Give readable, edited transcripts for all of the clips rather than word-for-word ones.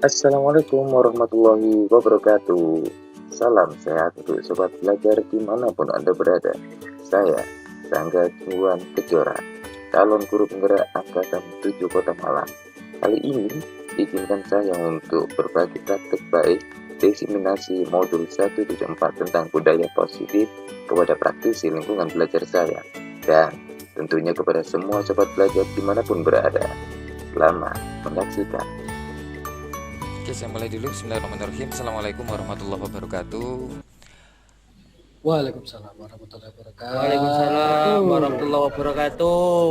Assalamualaikum warahmatullahi wabarakatuh. Salam sehat untuk sobat belajar dimanapun Anda berada. Saya, Sangga Juan Kejora, calon guru penggerak Angkatan 7 Kota Malang. Kali ini, izinkan saya untuk berbagi praktek baik diseminasi modul 1.4 tentang budaya positif kepada praktisi lingkungan belajar saya. Dan tentunya kepada semua sobat belajar dimanapun berada. Selamat menyaksikan. Oke, saya mulai dulu. Bismillahirrahmanirrahim. Assalamualaikum warahmatullahi wabarakatuh. Waalaikumsalam warahmatullahi wabarakatuh. Waalaikumsalam warahmatullahi wabarakatuh.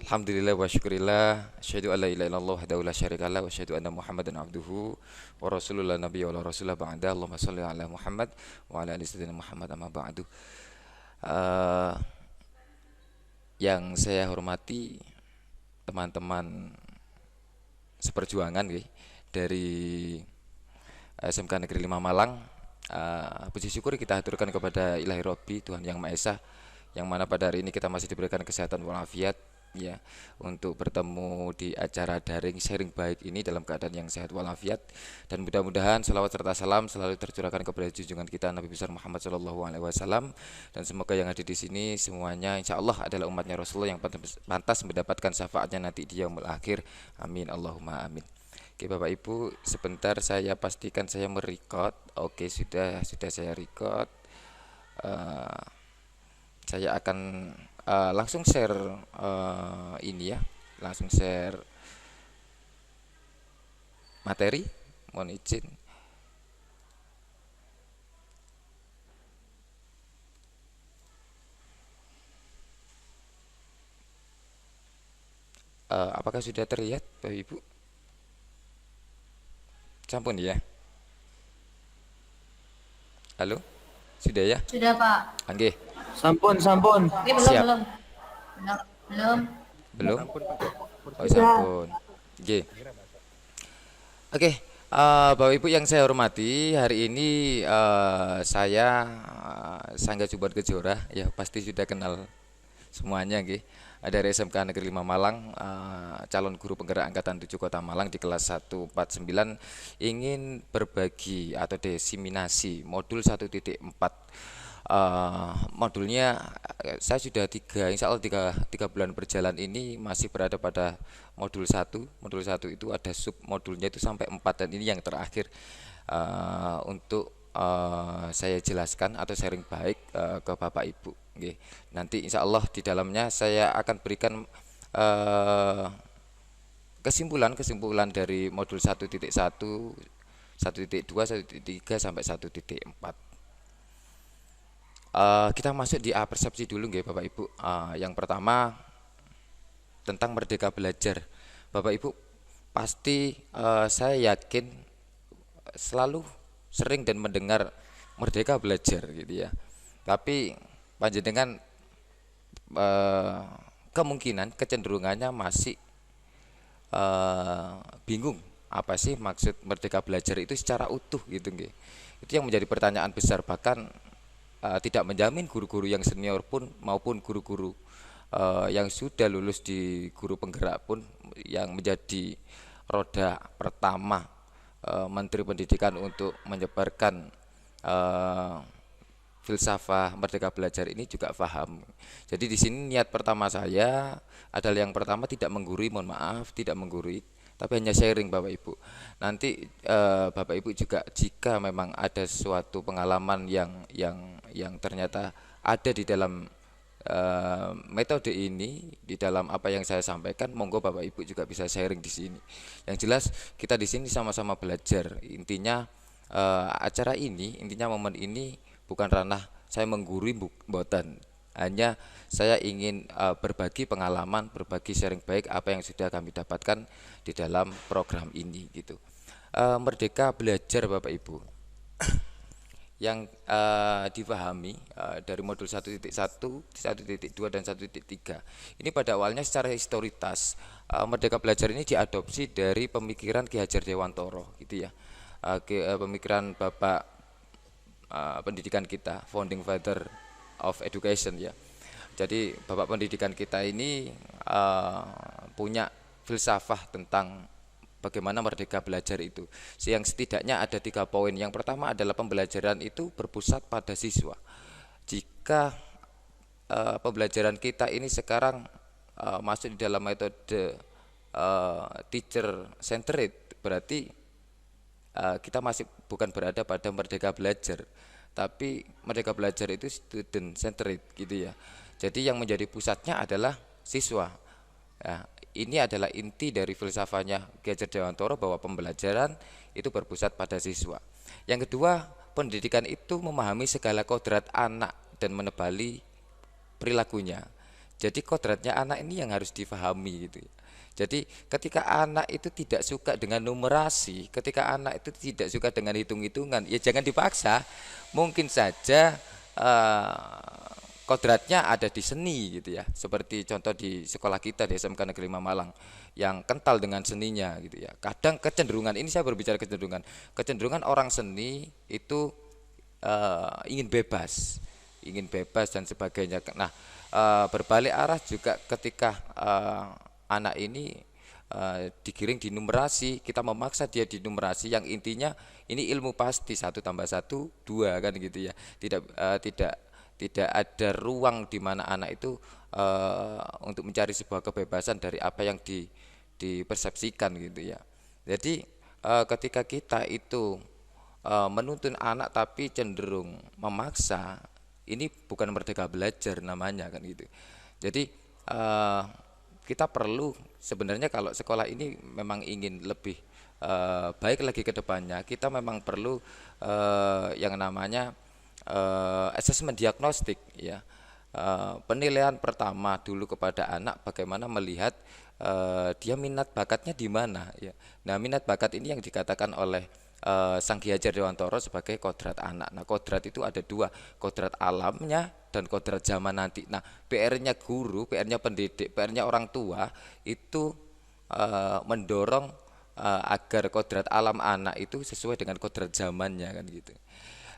Alhamdulillah wa syukurillah. Asyhadu an la ilaha illallah wahdahu la syarikalah wa asyhadu anna Muhammadan abduhu wa rasulullah nabiyya wa la rasulah ba'da. Allahumma shalli ala Muhammad wa ala ali sayyidina Muhammad amma ba'du. Eh, yang saya hormati teman-teman seperjuangan dari SMK Negeri 5 Malang. Puji syukur kita haturkan kepada Ilahi Robbi, Tuhan Yang Maha Esa, yang mana pada hari ini kita masih diberikan kesehatan walafiat ya, untuk bertemu di acara daring sharing baik ini dalam keadaan yang sehat walafiat, dan mudah-mudahan salawat serta salam selalu tercurahkan kepada junjungan kita Nabi besar Muhammad SAW, dan semoga yang ada di sini semuanya insya Allah adalah umatnya Rasulullah yang pantas mendapatkan syafaatnya nanti di yaumul akhir. Amin Allahumma amin. Oke Bapak Ibu, sebentar saya pastikan saya merecord. Oke, sudah saya record. Eh, saya akan langsung share ini ya, langsung share materi. Mohon izin. Apakah sudah terlihat Bapak Ibu? Sampun ya. Halo? Sudah ya? Sudah, Pak. Oke. Sampun, sampun. Ini belum, Siap. belum. Belum. Belum? Oh, sampun. Oke. Oke, Bapak Ibu yang saya hormati, hari ini saya Sangga Juban Kejora, ya pasti sudah kenal semuanya nggih. Dari SMK Negeri 5 Malang, calon guru penggerak angkatan 7 Kota Malang di kelas 149, ingin berbagi atau diseminasi modul 1.4. Modulnya saya sudah insya Allah tiga bulan berjalan ini masih berada pada modul 1. Modul 1 itu ada sub modulnya itu sampai 4, dan ini yang terakhir untuk saya jelaskan atau sharing baik ke Bapak Ibu. Oke. Nanti insya Allah di dalamnya saya akan berikan kesimpulan dari modul 1.1, 1.2, 1.3 sampai 1.4. Kita masuk di persepsi dulu nggih Bapak Ibu. Yang pertama tentang merdeka belajar. Bapak Ibu pasti saya yakin selalu sering dan mendengar merdeka belajar gitu ya. Tapi panjenengan kemungkinan kecenderungannya masih bingung apa sih maksud merdeka belajar itu secara utuh gitu nggih. Itu yang menjadi pertanyaan besar, bahkan tidak menjamin guru-guru yang senior pun maupun guru-guru yang sudah lulus di guru penggerak pun yang menjadi roda pertama Menteri Pendidikan untuk menyebarkan filsafah merdeka belajar ini juga paham. Jadi di sini niat pertama saya adalah yang pertama tidak menggurui, mohon maaf, tidak menggurui, tapi hanya sharing Bapak Ibu. Nanti Bapak Ibu juga jika memang ada suatu pengalaman yang ternyata ada di dalam metode ini, di dalam apa yang saya sampaikan, monggo Bapak Ibu juga bisa sharing di sini. Yang jelas kita di sini sama-sama belajar. Intinya acara ini, intinya momen ini bukan ranah saya menggurui, mboten. Hanya saya ingin berbagi pengalaman, berbagi sharing baik apa yang sudah kami dapatkan di dalam program ini gitu. Merdeka belajar Bapak Ibu yang dipahami dari modul 1.1, 1.2 dan 1.3. Ini pada awalnya secara historitas merdeka belajar ini diadopsi dari pemikiran Ki Hajar Dewantoro gitu ya. Pemikiran Bapak pendidikan kita, founding father of education ya. Jadi Bapak pendidikan kita ini punya filsafah tentang bagaimana merdeka belajar itu. Yang setidaknya ada 3 poin. Yang pertama adalah pembelajaran itu berpusat pada siswa. Jika pembelajaran kita ini sekarang masuk di dalam metode teacher centered, berarti kita masih bukan berada pada merdeka belajar, tapi merdeka belajar itu student centered gitu ya. Jadi yang menjadi pusatnya adalah siswa. Nah, ini adalah inti dari filsafatnya Ki Hajar Dewantara bahwa pembelajaran itu berpusat pada siswa. Yang kedua, pendidikan itu memahami segala kodrat anak dan menebali perilakunya. Jadi kodratnya anak ini yang harus difahami gitu. Jadi ketika anak itu tidak suka dengan numerasi, ketika anak itu tidak suka dengan hitung-hitungan, ya jangan dipaksa. Mungkin saja kodratnya ada di seni gitu ya, seperti contoh di sekolah kita di SMK Negeri 5 Malang yang kental dengan seninya gitu ya. Kadang kecenderungan, ini saya berbicara kecenderungan orang seni itu ingin bebas dan sebagainya. Nah, berbalik arah juga ketika anak ini digiring di numerasi, kita memaksa dia di numerasi yang intinya ini ilmu pasti 1 tambah 1 2 kan gitu ya. Tidak ada ruang di mana anak itu untuk mencari sebuah kebebasan dari apa yang dipersepsikan gitu ya. Jadi ketika kita itu menuntun anak tapi cenderung memaksa, ini bukan merdeka belajar namanya kan gitu. Jadi kita perlu sebenarnya kalau sekolah ini memang ingin lebih baik lagi ke depannya, kita memang perlu yang namanya asesmen diagnostik ya. Penilaian pertama dulu kepada anak bagaimana melihat dia minat bakatnya di mana ya. Nah, minat bakat ini yang dikatakan oleh Sang Ki Hajar Dewantara sebagai kodrat anak. Nah, kodrat itu ada 2, kodrat alamnya dan kodrat zaman nanti. Nah, PR-nya guru, PR-nya pendidik, PR-nya orang tua itu mendorong agar kodrat alam anak itu sesuai dengan kodrat zamannya kan gitu.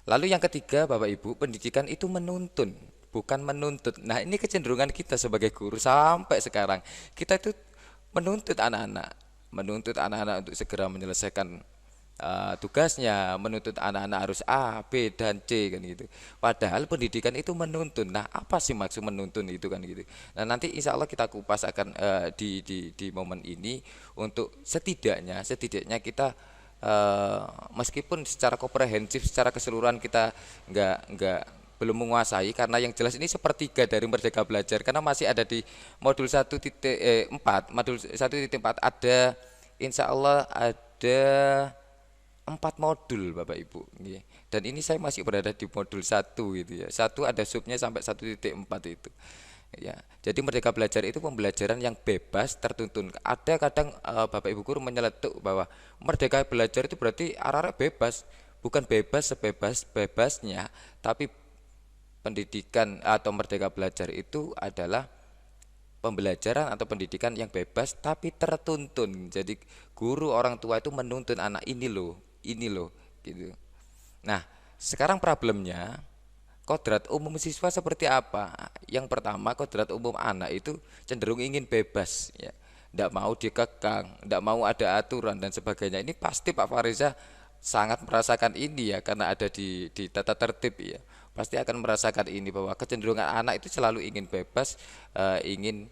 Lalu yang ketiga, Bapak Ibu, pendidikan itu menuntun, bukan menuntut. Nah, ini kecenderungan kita sebagai guru sampai sekarang. Kita itu menuntut anak-anak untuk segera menyelesaikan tugasnya, menuntut anak-anak harus A, B, dan C kan gitu. Padahal pendidikan itu menuntun. Nah, apa sih maksud menuntun itu kan gitu. Nah, nanti insya Allah kita kupas akan di momen ini untuk setidaknya kita meskipun secara komprehensif, secara keseluruhan kita belum menguasai, karena yang jelas ini sepertiga dari merdeka belajar, karena masih ada di modul 1.4, modul 1.4 ada insya Allah ada 4 modul Bapak Ibu. Dan ini saya masih berada di modul 1 gitu ya. 1 ada subnya sampai 1.4 itu. Ya, jadi merdeka belajar itu pembelajaran yang bebas tertuntun. Ada kadang Bapak Ibu guru menyeletuk bahwa merdeka belajar itu berarti arah-arah bebas, bukan bebas sebebas-bebasnya, tapi pendidikan atau merdeka belajar itu adalah pembelajaran atau pendidikan yang bebas tapi tertuntun. Jadi guru orang tua itu menuntun anak ini loh gitu. Nah, sekarang problemnya kodrat umum siswa seperti apa? Yang pertama, kodrat umum anak itu cenderung ingin bebas ya. Tidak mau dikekang, tidak mau ada aturan dan sebagainya. Ini pasti Pak Fariza sangat merasakan ini ya, karena ada di tata tertib ya. Pasti akan merasakan ini bahwa kecenderungan anak itu selalu ingin bebas, ingin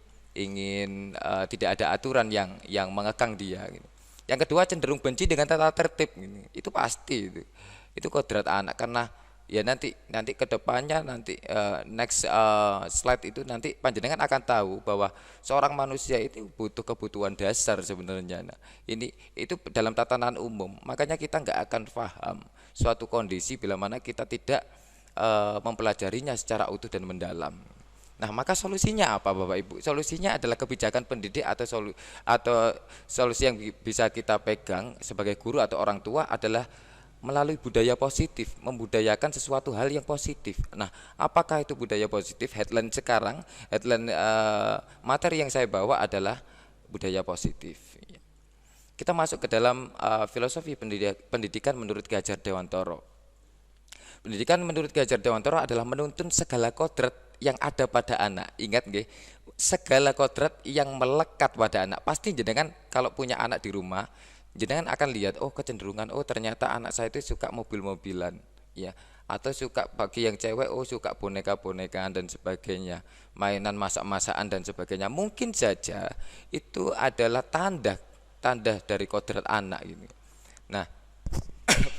tidak ada aturan yang mengekang dia gitu. Yang kedua, cenderung benci dengan tata tertib gitu. Itu pasti itu kodrat anak, karena ya nanti ke depannya next slide itu nanti panjenengan akan tahu bahwa seorang manusia itu butuh kebutuhan dasar sebenarnya. Nah, itu dalam tatanan umum. Makanya kita nggak akan paham suatu kondisi bila mana kita tidak mempelajarinya secara utuh dan mendalam. Nah, maka solusinya apa Bapak Ibu? Solusinya adalah kebijakan pendidik atau solusi yang bisa kita pegang sebagai guru atau orang tua adalah melalui budaya positif, membudayakan sesuatu hal yang positif. Nah, apakah itu budaya positif? Headline materi yang saya bawa adalah budaya positif. Kita masuk ke dalam filosofi pendidikan menurut Ki Hajar Dewantara. Pendidikan menurut Ki Hajar Dewantara adalah menuntun segala kodrat yang ada pada anak. Ingat nggih, segala kodrat yang melekat pada anak. Pasti jenengan kalau punya anak di rumah, jenengan akan lihat, oh kecenderungan, oh ternyata anak saya itu suka mobil-mobilan, ya, atau suka bagi yang cewek, oh suka boneka-bonekaan dan sebagainya, mainan masak-masakan dan sebagainya. Mungkin saja itu adalah tanda tanda dari kodrat anak ini. Nah,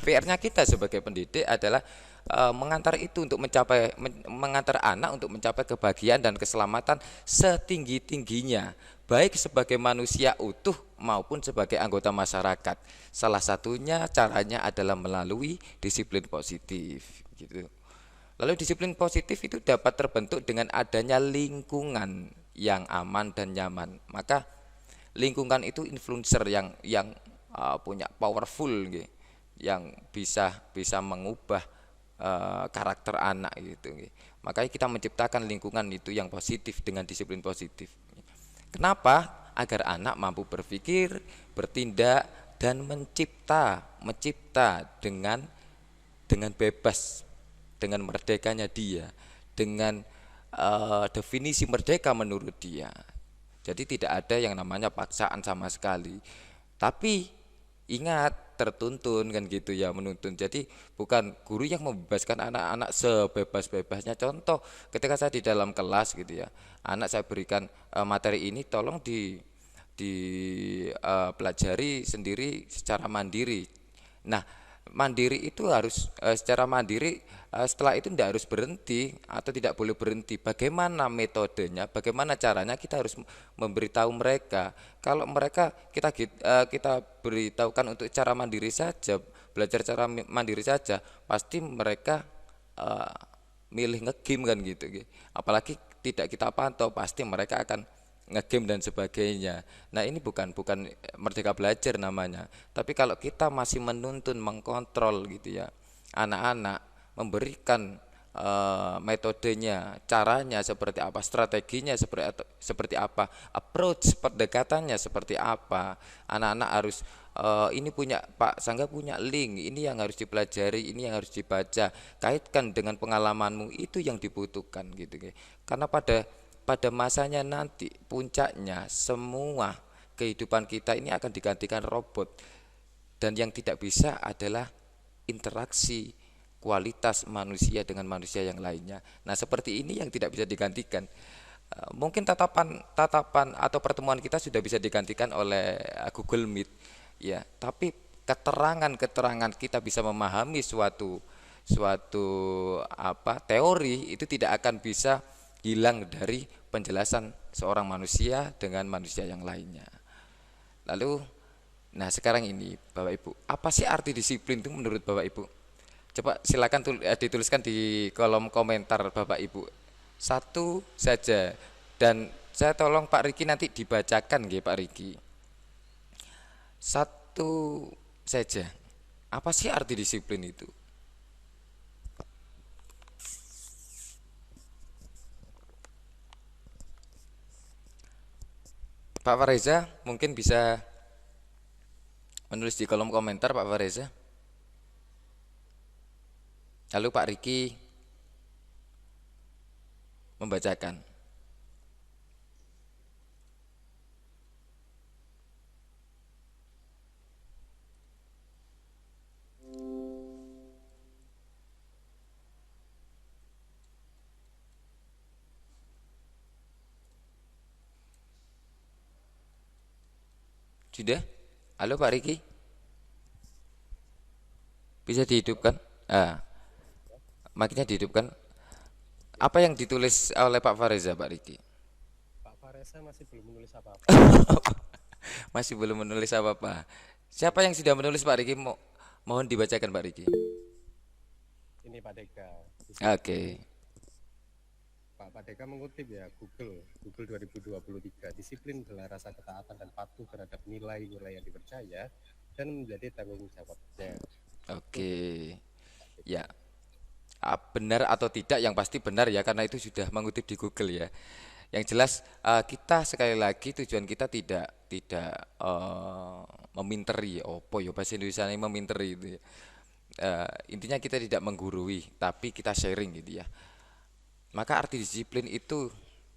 PR-nya kita sebagai pendidik adalah mengantar itu untuk mengantar anak untuk mencapai kebahagiaan dan keselamatan setinggi-tingginya, baik sebagai manusia utuh maupun sebagai anggota masyarakat. Salah satunya caranya adalah melalui disiplin positif gitu. Lalu disiplin positif itu dapat terbentuk dengan adanya lingkungan yang aman dan nyaman. Maka lingkungan itu influencer yang punya powerful gitu, yang bisa bisa mengubah karakter anak gitu. Makanya kita menciptakan lingkungan itu yang positif dengan disiplin positif. Kenapa? Agar anak mampu berpikir, bertindak dan mencipta dengan bebas, dengan merdekanya dia, dengan definisi merdeka menurut dia. Jadi tidak ada yang namanya paksaan sama sekali. Tapi ingat, tertuntun kan gitu ya, menuntun. Jadi bukan guru yang membebaskan anak-anak sebebas-bebasnya. Contoh, ketika saya di dalam kelas gitu ya, anak saya berikan materi ini, tolong pelajari sendiri secara mandiri. Nah, mandiri itu harus secara mandiri, setelah itu tidak harus berhenti atau tidak boleh berhenti. Bagaimana metodenya, bagaimana caranya, kita harus memberitahu mereka. Kalau mereka kita beritahukan untuk cara mandiri saja, belajar cara mandiri saja, pasti mereka milih ngegame kan gitu. Apalagi tidak kita pantau, pasti mereka akan ngegame dan sebagainya. Nah, ini bukan merdeka belajar namanya. Tapi kalau kita masih menuntun, mengkontrol gitu ya, anak-anak, memberikan metodenya, caranya seperti apa, strateginya seperti apa, approach pendekatannya seperti apa. Anak-anak harus ini punya Pak Sangga punya link, ini yang harus dipelajari, ini yang harus dibaca, kaitkan dengan pengalamanmu, itu yang dibutuhkan gitu. Karena pada masanya nanti, puncaknya, semua kehidupan kita ini akan digantikan robot, dan yang tidak bisa adalah interaksi kualitas manusia dengan manusia yang lainnya. Nah, seperti ini yang tidak bisa digantikan. Mungkin tatapan atau pertemuan kita sudah bisa digantikan oleh Google Meet, ya. Tapi keterangan kita bisa memahami suatu teori itu tidak akan bisa hilang dari penjelasan seorang manusia dengan manusia yang lainnya. Lalu, nah sekarang ini Bapak Ibu, apa sih arti disiplin itu menurut Bapak Ibu? Coba silakan dituliskan di kolom komentar Bapak Ibu. Satu saja, dan saya tolong Pak Riki nanti dibacakan nggih Pak Riki. Satu saja. Apa sih arti disiplin itu? Pak Fareza mungkin bisa menulis di kolom komentar Pak Fareza. Lalu Pak Riki membacakan. Sudah? Halo Pak Riki? Bisa dihidupkan? Maknya dihidupkan. Apa yang ditulis oleh Pak Fareza, Pak Riki? Pak Fareza masih belum menulis apa-apa. Masih belum menulis apa-apa. Siapa yang sudah menulis Pak Riki? Mohon dibacakan Pak Riki. Ini Pak Deka. Oke. Pak Deka mengutip ya Google 2023. Disiplin adalah rasa ketaatan dan patuh terhadap nilai-nilai yang dipercaya dan menjadi tanggung jawabnya. Oke. Ya. Benar atau tidak, yang pasti benar ya, karena itu sudah mengutip di Google ya. Yang jelas kita sekali lagi tujuan kita tidak meminteri, bahasa Indonesia ini meminteri itu ya. Intinya kita tidak menggurui, tapi kita sharing gitu ya. Maka arti disiplin itu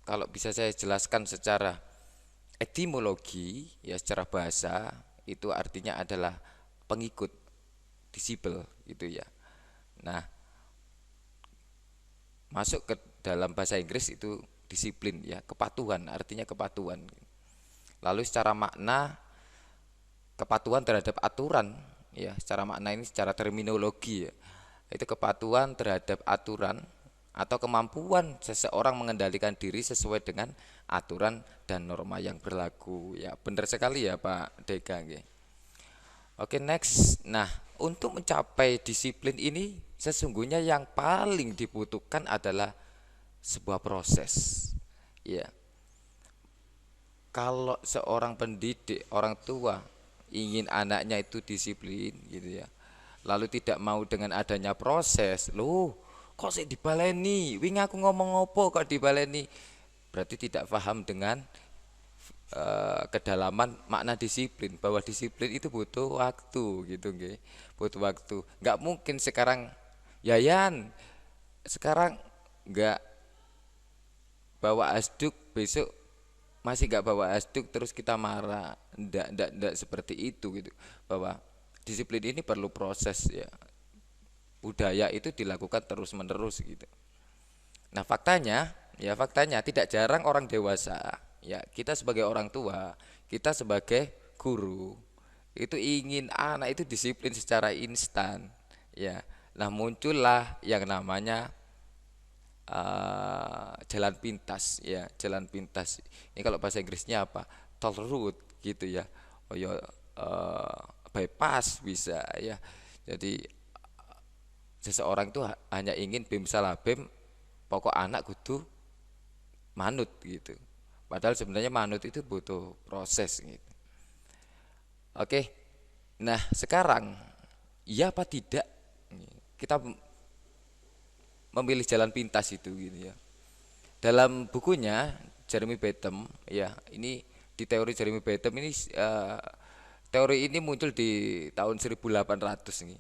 kalau bisa saya jelaskan secara etimologi ya, secara bahasa itu artinya adalah pengikut, disciple gitu ya. Nah, masuk ke dalam bahasa Inggris itu disiplin ya, kepatuhan, artinya kepatuhan. Lalu secara makna kepatuhan terhadap aturan ya, secara makna ini secara terminologi ya. Itu kepatuhan terhadap aturan atau kemampuan seseorang mengendalikan diri sesuai dengan aturan dan norma yang berlaku. Ya, benar sekali ya Pak Deka nggih. Oke, next. Nah, untuk mencapai disiplin ini sesungguhnya yang paling dibutuhkan adalah sebuah proses. Ya. Kalau seorang pendidik, orang tua ingin anaknya itu disiplin gitu ya. Lalu tidak mau dengan adanya proses, loh, kok sih dibaleni? Wingi aku ngomong apa kok dibaleni? Berarti tidak paham dengan kedalaman makna disiplin, bahwa disiplin itu butuh waktu gitu nggih. Butuh waktu. Nggak mungkin sekarang Yayan sekarang nggak bawa asduk, besok masih nggak bawa asduk terus kita marah. Ndak seperti itu gitu. Bahwa disiplin ini perlu proses ya. Budaya itu dilakukan terus-menerus gitu. Nah, faktanya tidak jarang orang dewasa, ya kita sebagai orang tua, kita sebagai guru itu ingin anak itu disiplin secara instan, ya. Nah, muncullah yang namanya jalan pintas, ya, jalan pintas. Ini kalau bahasa Inggrisnya apa? Toll road gitu ya. Oh ya, bypass bisa ya. Jadi seseorang itu hanya ingin bim salah bim, pokok anak kudu manut gitu. Padahal sebenarnya manut itu butuh proses gitu. Oke. Nah, sekarang iya apa tidak kita memilih jalan pintas itu gitu ya. Dalam bukunya Jeremy Bentham ya, ini di teori Jeremy Bentham ini teori ini muncul di tahun 1800 ini.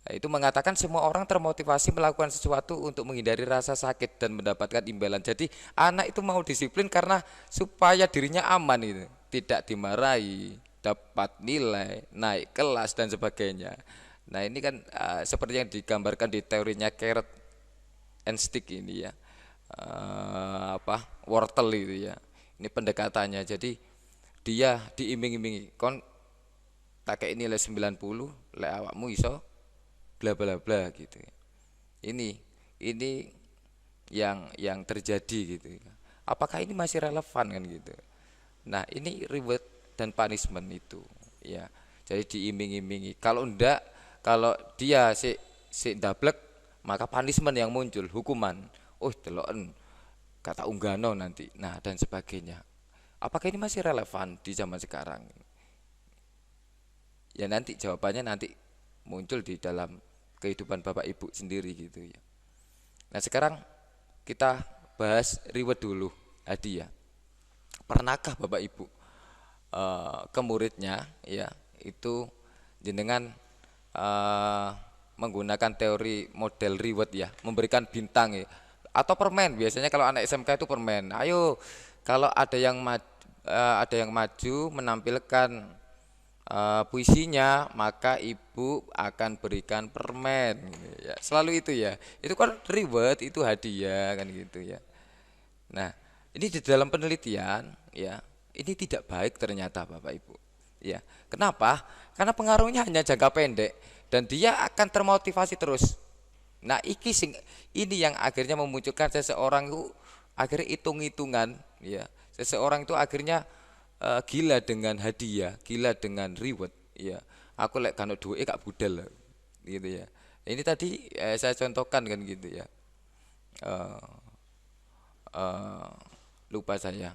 Itu mengatakan semua orang termotivasi melakukan sesuatu untuk menghindari rasa sakit dan mendapatkan imbalan. Jadi anak itu mau disiplin karena supaya dirinya aman itu, tidak dimarahi, dapat nilai, naik kelas dan sebagainya. Nah, ini kan seperti yang digambarkan di teorinya carrot and stick ini ya. Wortel itu ya. Ini pendekatannya. Jadi dia diiming-imingi kon tak kayak nilai 90, lek awakmu iso bla bla bla gitu. Ini yang terjadi gitu. Apakah ini masih relevan kan gitu? Nah, ini reward dan punishment itu ya. Jadi diiming-imingi. Kalau enggak, kalau dia si ndablek, maka punishment yang muncul, hukuman. Oh, deloken kata unggano nanti. Nah, dan sebagainya. Apakah ini masih relevan di zaman sekarang? Ya nanti jawabannya nanti muncul di dalam kehidupan Bapak Ibu sendiri gitu ya. Nah, sekarang kita bahas reward dulu, hadiah. Pernahkah Bapak Ibu ke muridnya ya itu jenengan menggunakan teori model reward ya, memberikan bintang ya, atau permen? Biasanya kalau anak SMK itu permen. Ayo, kalau ada yang maju menampilkan puisinya, maka ibu akan berikan permen ya, selalu itu ya. Itu kan reward, itu hadiah kan gitu ya. Nah, ini di dalam penelitian ya, ini tidak baik ternyata Bapak Ibu ya. Kenapa? Karena pengaruhnya hanya jangka pendek dan dia akan termotivasi terus. Nah, ini yang akhirnya memunculkan seseorang itu akhirnya hitung-hitungan ya. Seseorang itu akhirnya gila dengan hadiah, gila dengan reward ya. Aku lek kan duwe gak budal gitu ya. Ini tadi saya contohkan kan gitu ya. Lupa saya.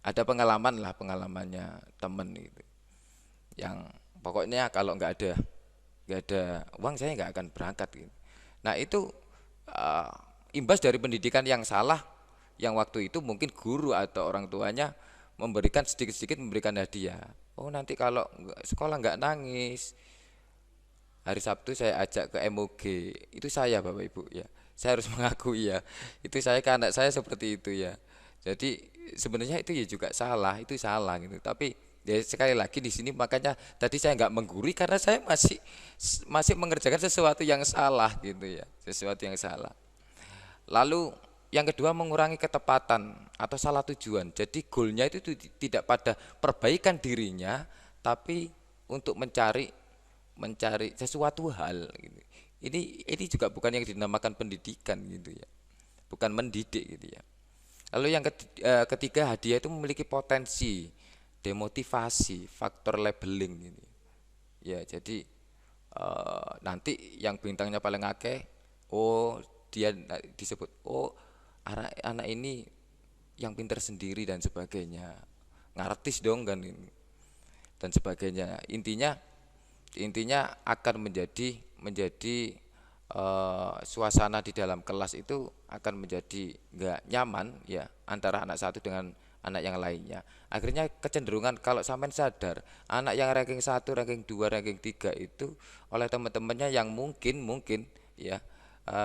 Ada pengalamannya temen gitu. Yang pokoknya kalau nggak ada uang saya nggak akan berangkat gitu. Nah, itu imbas dari pendidikan yang salah, yang waktu itu mungkin guru atau orang tuanya memberikan sedikit-sedikit memberikan hadiah. Oh, nanti kalau sekolah nggak nangis, hari Sabtu saya ajak ke MOG. Itu saya Bapak Ibu ya. Saya harus mengakui ya. Itu saya ke anak saya seperti itu ya. Jadi sebenarnya itu ya juga salah, itu salah gitu. Tapi Ya sekali lagi di sini makanya tadi saya nggak menggurui karena saya masih mengerjakan sesuatu yang salah gitu ya, sesuatu yang salah. Lalu yang kedua mengurangi ketepatan atau salah tujuan. Jadi goalnya itu tidak pada perbaikan dirinya, tapi untuk mencari mencari sesuatu hal gitu. Ini juga bukan yang dinamakan pendidikan gitu ya, bukan mendidik gitu ya. Lalu yang ketiga hadiah itu memiliki potensi demotivasi, faktor labeling gitu. Ya, jadi nanti yang bintangnya paling akeh, oh dia disebut, oh anak ini yang pintar sendiri dan sebagainya, ngartis dong kan ini dan sebagainya. Intinya akan menjadi suasana di dalam kelas itu akan menjadi nggak nyaman ya antara anak satu dengan anak yang lainnya. Akhirnya kecenderungan kalau sampean sadar anak yang ranking 1, ranking 2, ranking 3 itu oleh teman-temannya yang mungkin ya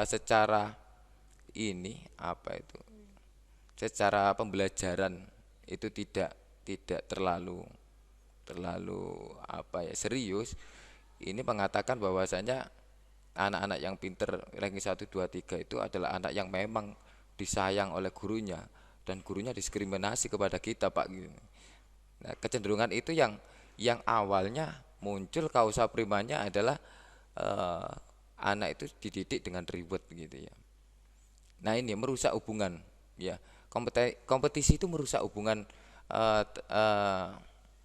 secara ini apa itu secara pembelajaran itu tidak terlalu apa ya serius, ini mengatakan bahwasanya anak-anak yang pinter ranking 1, 2, 3 itu adalah anak yang memang disayang oleh gurunya dan gurunya diskriminasi kepada kita Pak gitu. Nah, kecenderungan itu yang awalnya muncul kausa primanya adalah eh, anak itu dididik dengan ribet gitu ya. Nah, ini merusak hubungan ya. Kompetisi itu merusak hubungan eh, eh,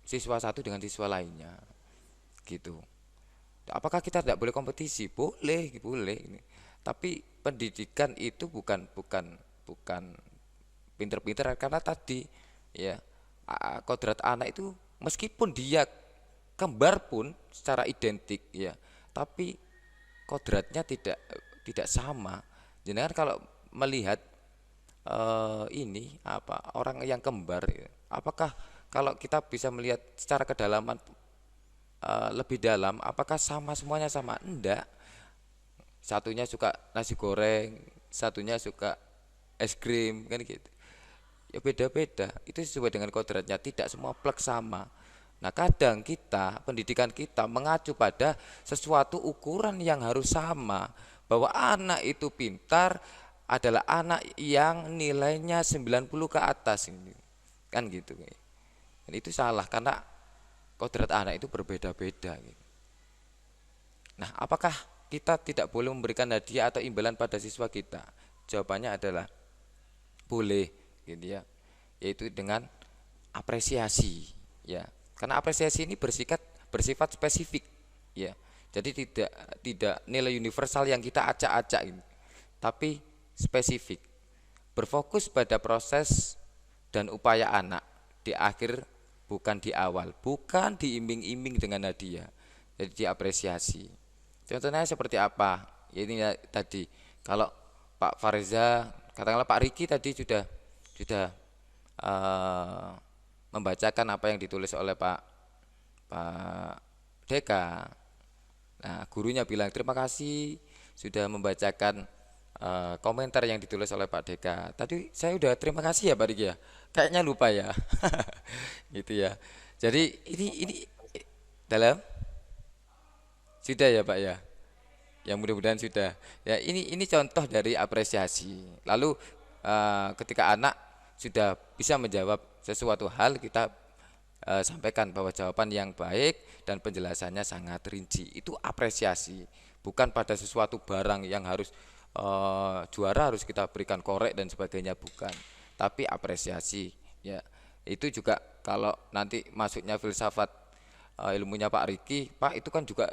siswa satu dengan siswa lainnya gitu. Apakah kita tidak boleh kompetisi? Boleh, boleh. Tapi pendidikan itu bukan pinter-pinter karena tadi ya kodrat anak itu meskipun dia kembar pun secara identik ya, tapi kodratnya tidak sama. Jadi kalau melihat ini apa orang yang kembar ya, apakah kalau kita bisa melihat secara kedalaman lebih dalam apakah sama semuanya sama? Enggak. Satunya suka nasi goreng, satunya suka es krim kan gitu. Ya beda-beda. Itu sesuai dengan kodratnya, tidak semua plek sama. Nah, kadang kita pendidikan kita mengacu pada sesuatu ukuran yang harus sama, bahwa anak itu pintar adalah anak yang nilainya 90 ke atas ini. Kan gitu. Dan itu salah karena kodrat anak itu berbeda-beda gitu. Nah, apakah kita tidak boleh memberikan hadiah atau imbalan pada siswa kita? Jawabannya adalah boleh gitu ya. Yaitu dengan apresiasi ya. Karena apresiasi ini bersifat spesifik ya. Jadi tidak nilai universal yang kita acak-acak ini, tapi spesifik. Berfokus pada proses dan upaya anak di akhir bukan di awal, bukan diiming-iming dengan hadiah. Jadi diapresiasi. Contohnya seperti apa? Ini ya, tadi kalau Pak Farza, katakanlah Pak Riki tadi sudah membacakan apa yang ditulis oleh Pak Deka. Nah, gurunya bilang terima kasih sudah membacakan komentar yang ditulis oleh Pak Deka. Tadi saya udah terima kasih ya Pak Riki ya. Kayaknya lupa ya. Gitu ya. Jadi ini dalam sudah ya Pak ya. Yang mudah-mudahan sudah. Ya ini contoh dari apresiasi. Lalu ketika anak sudah bisa menjawab sesuatu hal, kita sampaikan bahwa jawaban yang baik dan penjelasannya sangat rinci. Itu apresiasi, bukan pada sesuatu barang yang harus juara harus kita berikan korek dan sebagainya, bukan. Tapi apresiasi ya. Itu juga kalau nanti masuknya filsafat ilmunya Pak Riki, Pak itu kan juga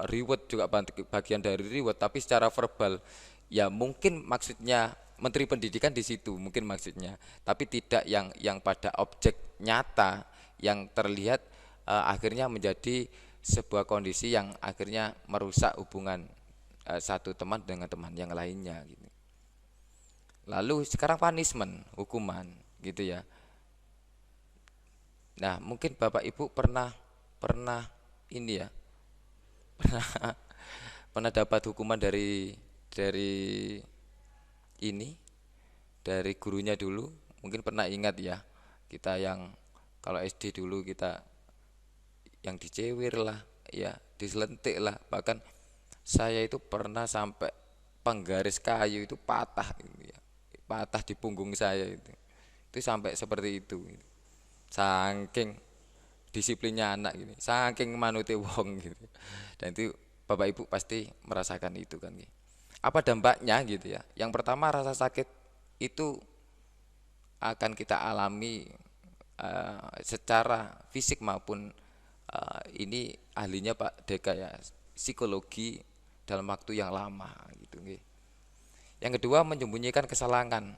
reward juga bagian dari reward, tapi secara verbal ya mungkin maksudnya Menteri Pendidikan di situ mungkin maksudnya, tapi tidak yang pada objek nyata yang terlihat akhirnya menjadi sebuah kondisi yang akhirnya merusak hubungan satu teman dengan teman yang lainnya gitu. Lalu sekarang punishment, hukuman gitu ya. Nah, mungkin Bapak Ibu pernah ini ya, pernah dapat hukuman dari ini dari gurunya dulu. Mungkin pernah ingat ya, kita yang kalau SD dulu kita yang dicewir lah, ya, diselentik lah. Bahkan saya itu pernah sampai penggaris kayu itu patah gitu ya. Patah di punggung saya itu. Itu sampai seperti itu. Saking disiplinnya anak gini, saking manute wong gitu. Dan itu Bapak Ibu pasti merasakan itu kan gitu. Apa dampaknya gitu ya? Yang pertama rasa sakit itu akan kita alami secara fisik maupun ini ahlinya Pak Deka ya, psikologi dalam waktu yang lama gitu nggih. Yang kedua menyembunyikan kesalahan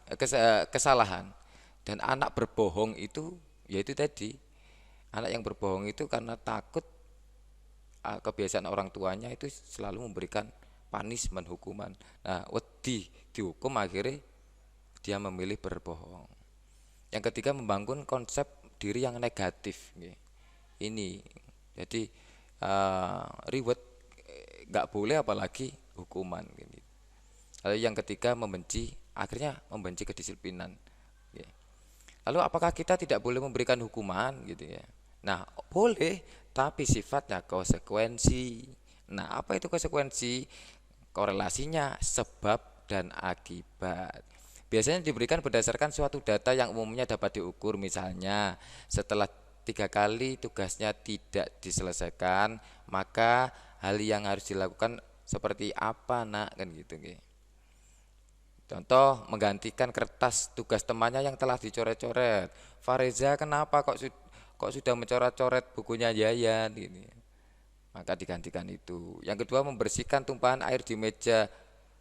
dan anak berbohong itu yaitu tadi anak yang berbohong itu karena takut kebiasaan orang tuanya itu selalu memberikan punishment hukuman. Nah, wedi dihukum akhirnya dia memilih berbohong. Yang ketiga membangun konsep diri yang negatif nggih. Ini jadi reward nggak boleh apalagi hukuman gitu. Lalu yang ketiga membenci, akhirnya membenci kedisiplinan. Lalu apakah kita tidak boleh memberikan hukuman gitu ya? Nah boleh, tapi sifatnya konsekuensi. Nah apa itu konsekuensi? Korelasinya sebab dan akibat. Biasanya diberikan berdasarkan suatu data yang umumnya dapat diukur. Misalnya setelah 3 kali tugasnya tidak diselesaikan, maka hal yang harus dilakukan seperti apa nak kan gitu nggih. Contoh menggantikan kertas tugas temannya yang telah dicoret-coret. Fareza kenapa kok sudah mencoret-coret bukunya Yayan ini. Maka digantikan itu. Yang kedua membersihkan tumpahan air di meja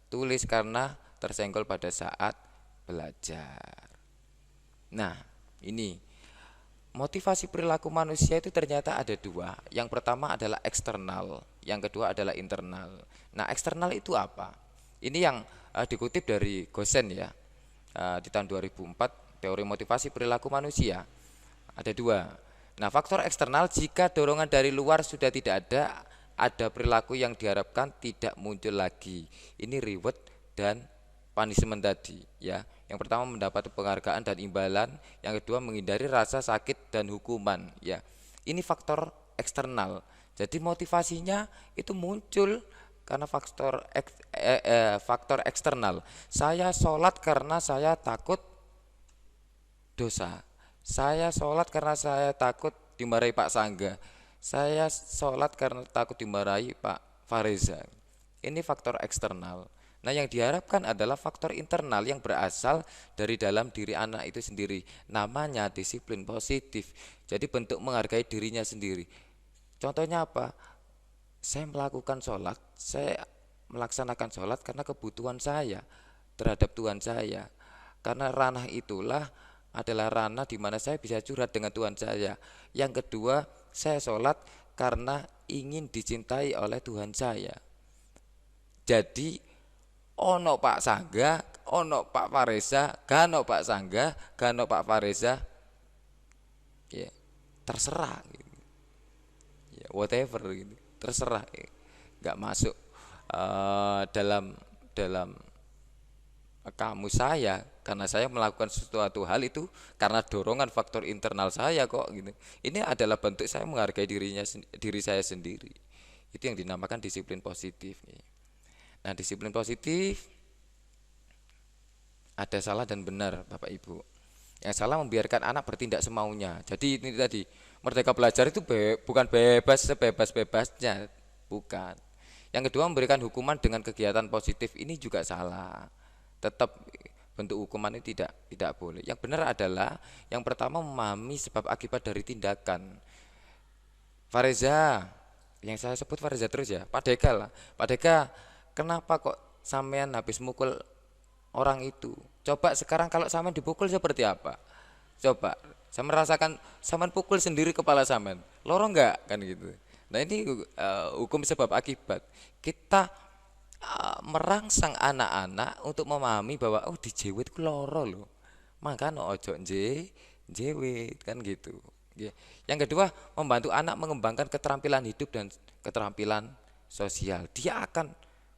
tulis karena tersenggol pada saat belajar. Nah, ini motivasi perilaku manusia itu ternyata ada dua. Yang pertama adalah eksternal, yang kedua adalah internal. Nah, eksternal itu apa? Ini yang dikutip dari Gosen ya, di tahun 2004, teori motivasi perilaku manusia. Ada dua. Nah, faktor eksternal jika dorongan dari luar sudah tidak ada perilaku yang diharapkan tidak muncul lagi. Ini reward dan punishment tadi ya. Yang pertama mendapat penghargaan dan imbalan, yang kedua menghindari rasa sakit dan hukuman ya. Ini faktor eksternal. Jadi motivasinya itu muncul karena faktor eksternal. Saya sholat karena saya takut dosa. Saya sholat karena saya takut dimarahi Pak Sangga. Saya sholat karena takut dimarahi Pak Fareza. Ini faktor eksternal. Nah yang diharapkan adalah faktor internal yang berasal dari dalam diri anak itu sendiri. Namanya disiplin positif. Jadi bentuk menghargai dirinya sendiri. Contohnya apa? Saya melakukan sholat, saya melaksanakan sholat karena kebutuhan saya terhadap Tuhan saya. Karena ranah itulah adalah ranah di mana saya bisa curhat dengan Tuhan saya. Yang kedua, saya sholat karena ingin dicintai oleh Tuhan saya. Jadi ono Pak Sangga, ono Pak Fareza, gano Pak Sangga, gano Pak Fareza, ya terserah, gitu. Ya whatever, gitu. Terserah, nggak masuk dalam kamus saya karena saya melakukan sesuatu hal itu karena dorongan faktor internal saya kok gitu. Ini adalah bentuk saya menghargai diri saya sendiri. Itu yang dinamakan disiplin positif. Nah, disiplin positif ada salah dan benar, Bapak Ibu. Yang salah membiarkan anak bertindak semaunya. Jadi ini tadi, merdeka belajar itu bukan bebas sebebas-bebasnya, bukan. Yang kedua memberikan hukuman dengan kegiatan positif, ini juga salah. Tetap bentuk hukuman ini tidak boleh. Yang benar adalah yang pertama memahami sebab akibat dari tindakan. Fareza, yang saya sebut Fareza terus ya, Pak Deka lah. Pak Deka, kenapa kok sampean habis mukul orang itu? Coba sekarang kalau sampean dipukul seperti apa? Coba, saya merasakan sampean pukul sendiri kepala sampean. Loro enggak kan gitu. Nah, ini hukum sebab akibat. Kita merangsang anak-anak untuk memahami bahwa oh dijewit ku loro loh. Maka no ojo jewit kan gitu. Yang kedua, membantu anak mengembangkan keterampilan hidup dan keterampilan sosial. Dia akan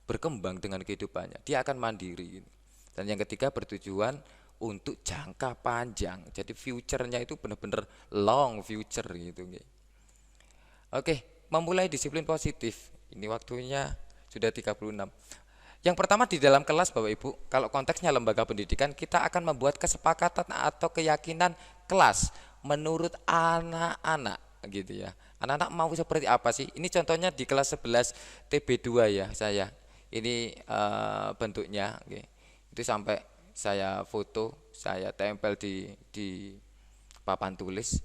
berkembang dengan kehidupannya, dia akan mandiri. Dan yang ketiga bertujuan untuk jangka panjang. Jadi future-nya itu benar-benar long future gitu. Oke, memulai disiplin positif. Ini waktunya sudah 36. Yang pertama di dalam kelas Bapak Ibu, kalau konteksnya lembaga pendidikan, kita akan membuat kesepakatan atau keyakinan kelas menurut anak-anak gitu ya. Anak-anak mau seperti apa sih? Ini contohnya di kelas 11 TB2 ya saya. Ini bentuknya, oke. Itu sampai saya foto, saya tempel di papan tulis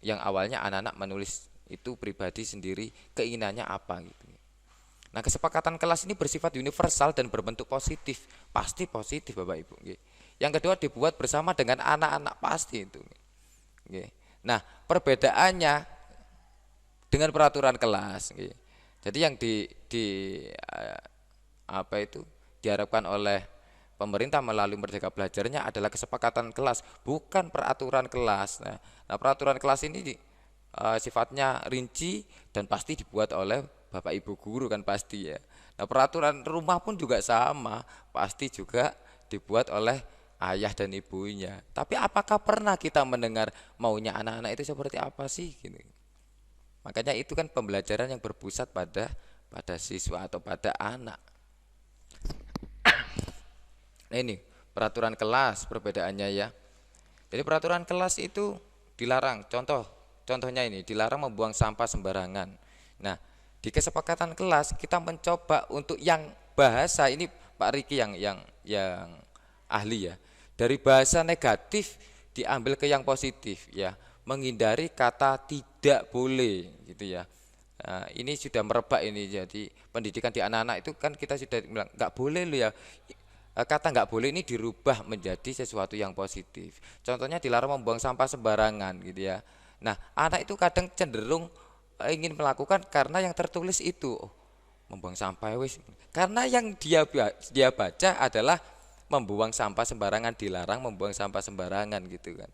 yang awalnya anak-anak menulis itu pribadi sendiri keinginannya apa gitu. Nah, kesepakatan kelas ini bersifat universal dan berbentuk positif, pasti positif Bapak Ibu. Yang kedua dibuat bersama dengan anak-anak pasti itu. Nah, perbedaannya dengan peraturan kelas. Jadi yang apa itu diharapkan oleh pemerintah melalui Merdeka Belajarnya adalah kesepakatan kelas, bukan peraturan kelas. Nah, peraturan kelas ini sifatnya rinci dan pasti dibuat oleh Bapak Ibu guru kan pasti ya. Nah, peraturan rumah pun juga sama, pasti juga dibuat oleh ayah dan ibunya. Tapi apakah pernah kita mendengar maunya anak-anak itu seperti apa sih? Gini. Makanya itu kan pembelajaran yang berpusat pada siswa atau pada anak. Nah, ini peraturan kelas perbedaannya ya. Jadi peraturan kelas itu dilarang. Contohnya ini dilarang membuang sampah sembarangan. Nah, di kesepakatan kelas kita mencoba untuk yang bahasa ini Pak Riki yang ahli ya. Dari bahasa negatif diambil ke yang positif ya. Menghindari kata tidak boleh gitu ya. Nah, ini sudah merebak ini. Jadi pendidikan di anak-anak itu kan kita sudah bilang nggak boleh loh ya. Kata nggak boleh ini dirubah menjadi sesuatu yang positif. Contohnya dilarang membuang sampah sembarangan gitu ya. Nah, anak itu kadang cenderung ingin melakukan karena yang tertulis itu membuang sampah wis. Karena yang dia baca adalah membuang sampah sembarangan, dilarang membuang sampah sembarangan gitu kan.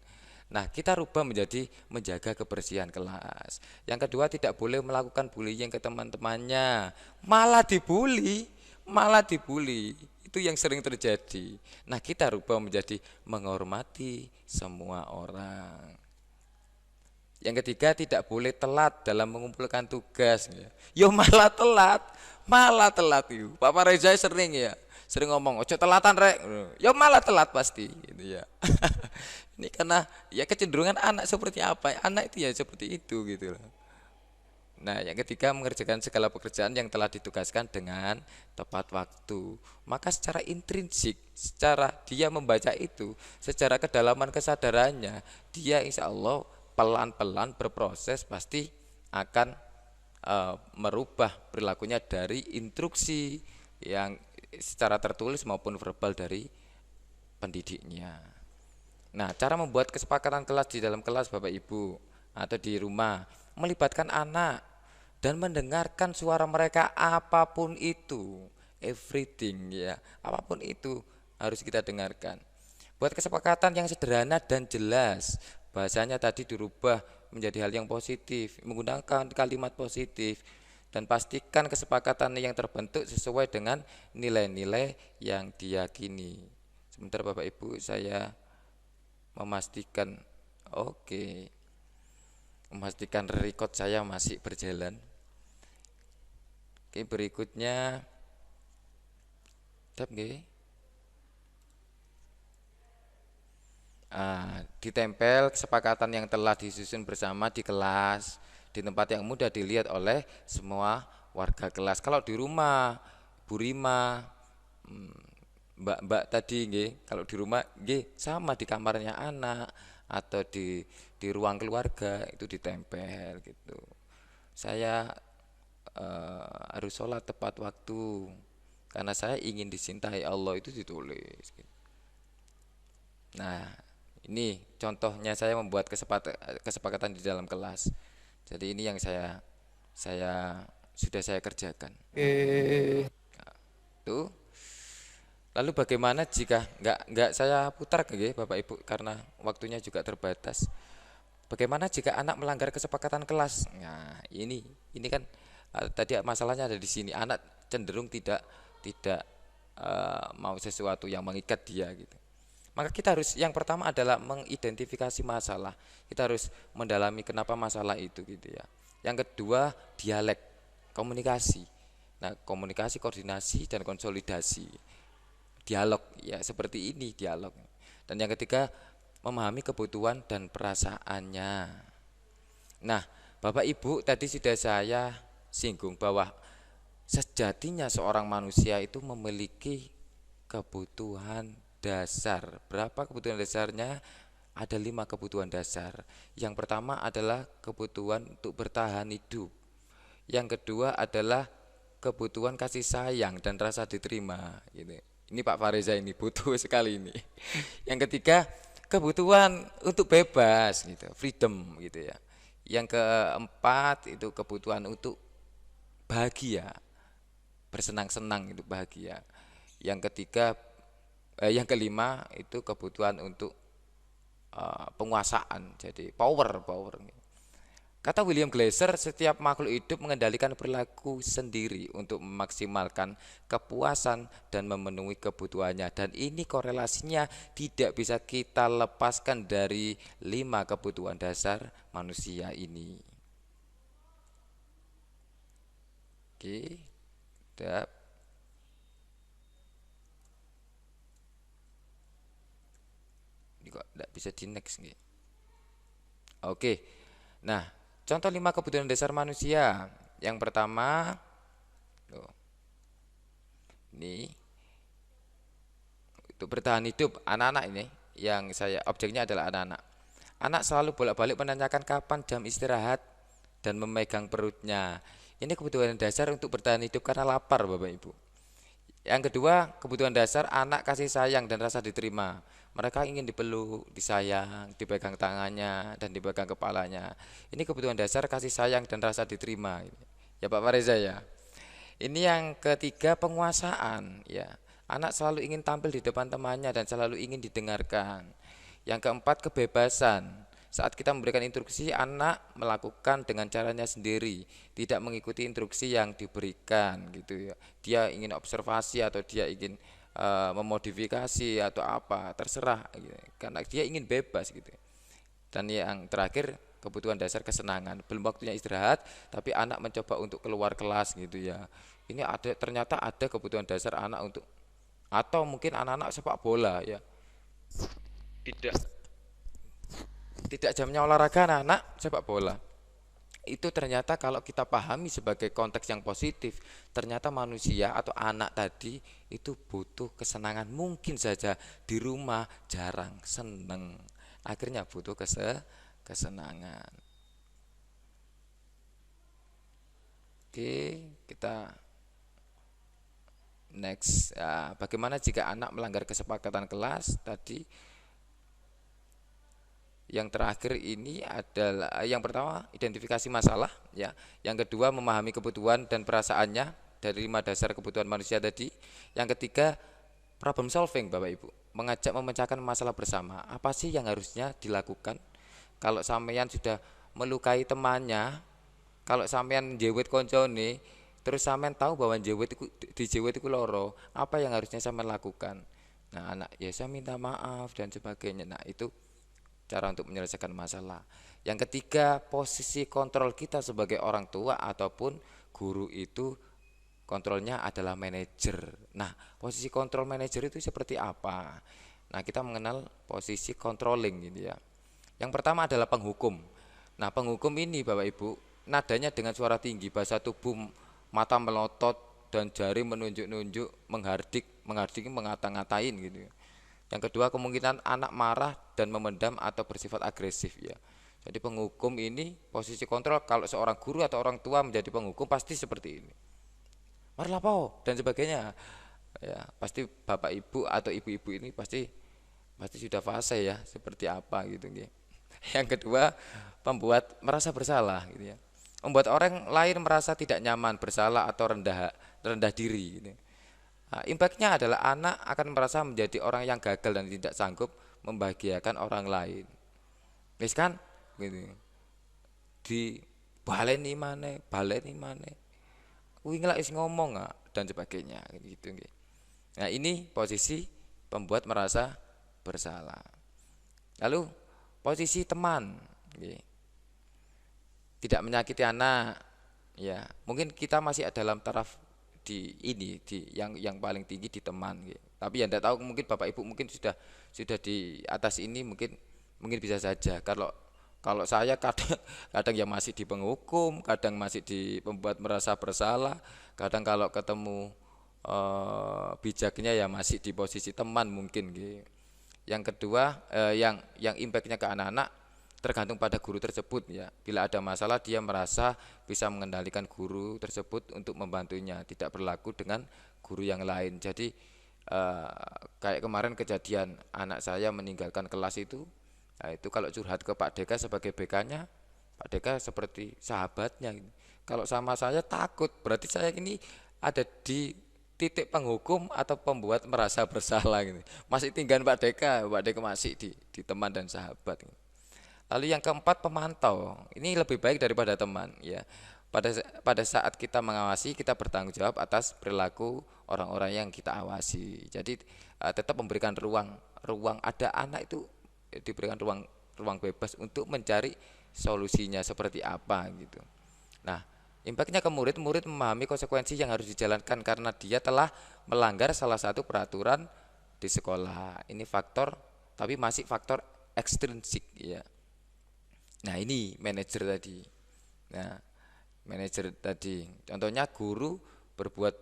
Nah, kita rubah menjadi menjaga kebersihan kelas. Yang kedua, tidak boleh melakukan bullying ke teman-temannya. Malah dibully. Itu yang sering terjadi. Nah, kita rubah menjadi menghormati semua orang. Yang ketiga, tidak boleh telat dalam mengumpulkan tugas. Yo malah telat itu. Bapak Reza sering ngomong, ojo telatan rek. Yo malah telat pasti, gitu ya. Ini karena ya kecenderungan anak seperti apa? Anak itu ya seperti itu gitu loh. Nah, yang ketiga, mengerjakan segala pekerjaan yang telah ditugaskan dengan tepat waktu. Maka secara intrinsik, secara dia membaca itu, secara kedalaman kesadarannya, dia insya Allah pelan-pelan berproses pasti akan merubah perilakunya dari instruksi yang secara tertulis maupun verbal dari pendidiknya. Nah, cara membuat kesepakatan kelas di dalam kelas Bapak Ibu atau di rumah, melibatkan anak dan mendengarkan suara mereka apapun itu, everything ya, apapun itu harus kita dengarkan. Buat kesepakatan yang sederhana dan jelas. Bahasanya tadi dirubah menjadi hal yang positif, menggunakan kalimat positif, dan pastikan kesepakatan yang terbentuk sesuai dengan nilai-nilai yang diyakini. Sebentar Bapak Ibu, saya memastikan memastikan record saya masih berjalan. Oke, berikutnya ditempel kesepakatan yang telah disusun bersama di kelas, di tempat yang mudah dilihat oleh semua warga kelas. Kalau di rumah, Bu Rima, Mbak tadi kalau di rumah sama di kamarnya anak atau di ruang keluarga itu ditempel gitu. Saya harus sholat tepat waktu karena saya ingin dicintai Allah, itu ditulis gitu. Nah, ini contohnya saya membuat kesepakatan di dalam kelas. Jadi ini yang sudah saya kerjakan. Tuh. Lalu bagaimana jika nggak saya putar Bapak Ibu karena waktunya juga terbatas. Bagaimana jika anak melanggar kesepakatan kelas? Nah, ini kan tadi masalahnya ada di sini. Anak cenderung tidak mau sesuatu yang mengikat dia gitu. Maka kita harus, yang pertama adalah mengidentifikasi masalah. Kita harus mendalami kenapa masalah itu gitu ya. Yang kedua dialek, komunikasi. Nah, komunikasi, koordinasi dan konsolidasi. Dialog ya seperti ini dialog. Dan yang ketiga memahami kebutuhan dan perasaannya. Nah, Bapak Ibu tadi sudah saya singgung bahwa sejatinya seorang manusia itu memiliki kebutuhan dasar. Berapa kebutuhan dasarnya? Ada 5 kebutuhan dasar. Yang pertama adalah kebutuhan untuk bertahan hidup. Yang kedua adalah kebutuhan kasih sayang dan rasa diterima. Gitu. Ini Pak Fareza ini butuh sekali ini. Yang ketiga kebutuhan untuk bebas, gitu, freedom, gitu ya. Yang keempat itu kebutuhan untuk bahagia, bersenang-senang itu bahagia. Yang kelima itu kebutuhan untuk penguasaan, jadi power. Kata William Glasser, setiap makhluk hidup mengendalikan perilaku sendiri untuk memaksimalkan kepuasan dan memenuhi kebutuhannya. Dan ini korelasinya tidak bisa kita lepaskan dari 5 kebutuhan dasar manusia ini. Oke, udah. Ini kok tidak bisa di next nih. Oke, nah contoh 5 kebutuhan dasar manusia. Yang pertama, ini untuk bertahan hidup anak-anak ini, yang saya objeknya adalah anak-anak. Anak selalu bolak-balik menanyakan kapan jam istirahat dan memegang perutnya. Ini kebutuhan dasar untuk bertahan hidup karena lapar, Bapak Ibu. Yang kedua, kebutuhan dasar anak kasih sayang dan rasa diterima. Mereka ingin dipeluk, disayang, dipegang tangannya dan dipegang kepalanya. Ini kebutuhan dasar kasih sayang dan rasa diterima. Ya Pak Fareza ya. Ini yang ketiga penguasaan ya. Anak selalu ingin tampil di depan temannya dan selalu ingin didengarkan. Yang keempat kebebasan. Saat kita memberikan instruksi, anak melakukan dengan caranya sendiri, tidak mengikuti instruksi yang diberikan gitu ya. Dia ingin observasi atau dia ingin memodifikasi atau apa, terserah gitu. Karena dia ingin bebas gitu. Dan yang terakhir kebutuhan dasar kesenangan. Belum waktunya istirahat, tapi anak mencoba untuk keluar kelas gitu ya. Ini ternyata ada kebutuhan dasar anak untuk, atau mungkin anak-anak sepak bola ya. Tidak jamnya olahraga anak-anak sepak bola. Itu ternyata kalau kita pahami sebagai konteks yang positif, ternyata manusia atau anak tadi itu butuh kesenangan. Mungkin saja di rumah jarang seneng, akhirnya butuh kesenangan. Oke, kita next. Bagaimana jika anak melanggar kesepakatan kelas tadi? Yang terakhir ini adalah yang pertama identifikasi masalah ya. Yang kedua memahami kebutuhan dan perasaannya dari 5 dasar kebutuhan manusia tadi. Yang ketiga problem solving Bapak Ibu, mengajak memecahkan masalah bersama. Apa sih yang harusnya dilakukan? Kalau sampean sudah melukai temannya, kalau sampean jewet koncone, terus sampean tahu bahwa jewet itu loro, apa yang harusnya sampean lakukan? Nah, anak ya saya minta maaf dan sebagainya. Nah, itu cara untuk menyelesaikan masalah. Yang ketiga, posisi kontrol kita sebagai orang tua ataupun guru itu kontrolnya adalah manajer. Nah, posisi kontrol manajer itu seperti apa? Nah, kita mengenal posisi controlling gitu ya. Yang pertama adalah penghukum. Nah, penghukum ini Bapak Ibu, nadanya dengan suara tinggi, bahasa tubuh, mata melotot dan jari menunjuk-nunjuk, menghardik mengata-ngatain gitu ya. Yang kedua kemungkinan anak marah dan memendam atau bersifat agresif ya. Jadi penghukum ini posisi kontrol, kalau seorang guru atau orang tua menjadi penghukum pasti seperti ini. Marah po dan sebagainya. Ya, pasti Bapak Ibu atau ibu-ibu ini pasti sudah fase ya seperti apa gitu ya. Yang kedua pembuat merasa bersalah gitu ya. Membuat orang lain merasa tidak nyaman, bersalah atau rendah diri gitu. Nah, impactnya adalah anak akan merasa menjadi orang yang gagal dan tidak sanggup membahagiakan orang lain. Wis kan? Gitu. Di baleni maneh. Kuwi ngelak is ngomong dan sebagainya gitu nggih. Nah, ini posisi pembuat merasa bersalah. Lalu posisi teman nggih. tidak menyakiti anak. Ya, mungkin kita masih dalam taraf di ini di yang paling tinggi di teman gitu. Tapi ya tidak tahu, mungkin Bapak Ibu mungkin sudah di atas ini, mungkin bisa saja. Kalau kalau saya kadang kadang ya masih di penghukum, kadang masih di pembuat merasa bersalah, kadang kalau ketemu bijaknya ya masih di posisi teman mungkin gitu. Yang kedua, yang impactnya ke anak-anak tergantung pada guru tersebut ya. Bila ada masalah dia merasa bisa mengendalikan guru tersebut untuk membantunya, tidak berlaku dengan guru yang lain. Jadi kayak kemarin kejadian anak saya meninggalkan kelas itu, nah itu kalau curhat ke Pak Deka sebagai BK-nya, Pak Deka seperti sahabatnya. Kalau sama saya takut, berarti saya ini ada di titik penghukum atau pembuat merasa bersalah gitu. Masih tinggal Pak Deka masih di teman dan sahabat. Lalu yang keempat, pemantau. Ini lebih baik daripada teman ya. Pada saat kita mengawasi, kita bertanggung jawab atas perilaku orang-orang yang kita awasi. Jadi tetap memberikan ruang ada anak itu diberikan ruang bebas untuk mencari solusinya seperti apa gitu. Nah, impactnya ke murid memahami konsekuensi yang harus dijalankan karena dia telah melanggar salah satu peraturan di sekolah. Ini faktor, tapi masih faktor ekstrinsik ya. Nah, ini manajer tadi. Nah, manajer tadi contohnya guru berbuat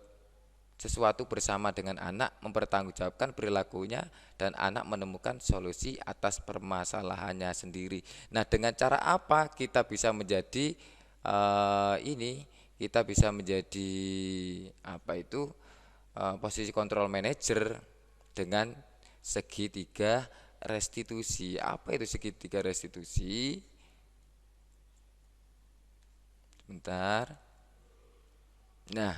sesuatu bersama dengan anak, mempertanggungjawabkan perilakunya, dan anak menemukan solusi atas permasalahannya sendiri. Nah, dengan cara apa kita bisa menjadi kita bisa menjadi posisi control manager dengan segitiga restitusi. Apa itu segitiga restitusi? Bentar. Nah,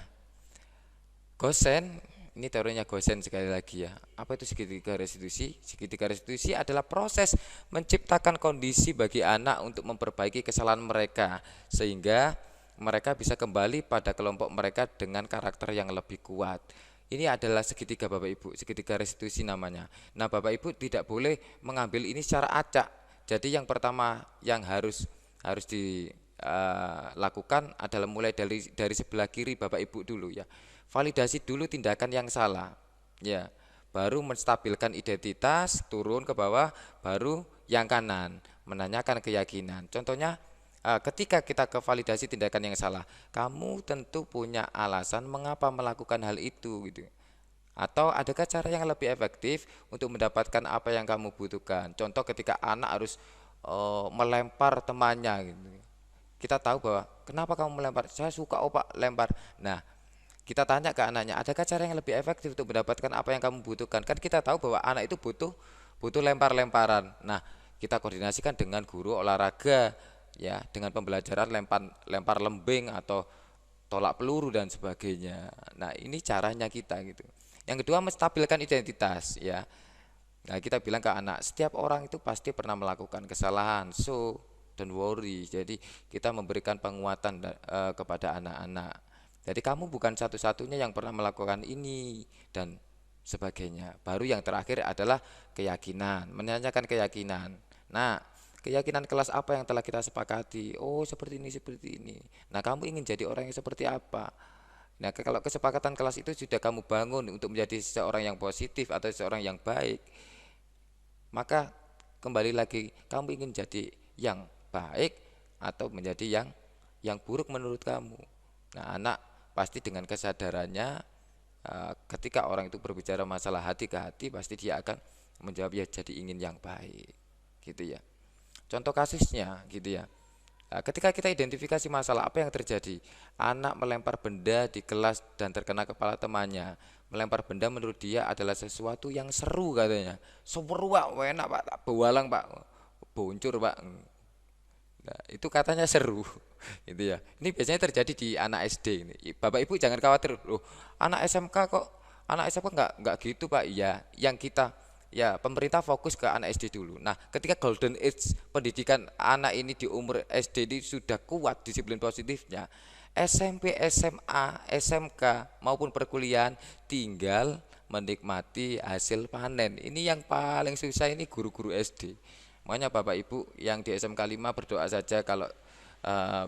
Gosen, ini teorinya Gosen sekali lagi ya. Apa itu segitiga restitusi? Segitiga restitusi adalah proses menciptakan kondisi bagi anak untuk memperbaiki kesalahan mereka sehingga mereka bisa kembali pada kelompok mereka dengan karakter yang lebih kuat. Ini adalah segitiga Bapak Ibu, segitiga restitusi namanya. Nah, Bapak Ibu tidak boleh mengambil ini secara acak. Jadi yang pertama yang harus dilakukan adalah mulai dari sebelah kiri Bapak Ibu dulu ya. Validasi dulu tindakan yang salah ya, baru menstabilkan identitas, turun ke bawah, baru yang kanan menanyakan keyakinan. Contohnya ketika kita ke validasi tindakan yang salah, kamu tentu punya alasan mengapa melakukan hal itu gitu. Atau adakah cara yang lebih efektif untuk mendapatkan apa yang kamu butuhkan? Contoh ketika anak harus melempar temannya gitu. Kita tahu bahwa kenapa kamu melempar? Saya suka Pak lempar. Nah, kita tanya ke anaknya, adakah cara yang lebih efektif untuk mendapatkan apa yang kamu butuhkan? Kan kita tahu bahwa anak itu butuh lempar-lemparan. Nah, kita koordinasikan dengan guru olahraga ya, dengan pembelajaran lempar lembing atau tolak peluru dan sebagainya. Nah, ini caranya kita gitu. Yang kedua, menstabilkan identitas ya. Nah, kita bilang ke anak, setiap orang itu pasti pernah melakukan kesalahan. So, don't worry. Jadi kita memberikan penguatan kepada anak-anak. Jadi kamu bukan satu-satunya yang pernah melakukan ini dan sebagainya. Baru yang terakhir adalah keyakinan, menanyakan keyakinan. Nah, keyakinan kelas apa yang telah kita sepakati? Oh, seperti ini. Nah, kamu ingin jadi orang yang seperti apa? Nah, kalau kesepakatan kelas itu sudah kamu bangun untuk menjadi seorang yang positif atau seorang yang baik, maka kembali lagi, kamu ingin jadi yang baik atau menjadi yang buruk menurut kamu. Nah, anak pasti dengan kesadarannya ketika orang itu berbicara masalah hati ke hati, pasti dia akan menjawab ya jadi ingin yang baik gitu ya. Contoh kasusnya gitu ya, ketika kita identifikasi masalah apa yang terjadi, anak melempar benda di kelas dan terkena kepala temannya. Melempar benda menurut dia adalah sesuatu yang seru katanya. Seru Pak, enak Pak, tak bewalang Pak, boncur Pak. Nah, itu katanya seru gitu ya. Ini biasanya terjadi di anak SD ini. Bapak Ibu jangan khawatir loh. Anak SMK enggak gitu Pak. Ya, yang kita ya pemerintah fokus ke anak SD dulu. Nah, ketika golden age pendidikan anak ini di umur SD ini sudah kuat disiplin positifnya, SMP, SMA, SMK maupun perkuliahan tinggal menikmati hasil panen. Ini yang paling susah ini guru-guru SD. Makanya Bapak Ibu yang di SMK 5 berdoa saja kalau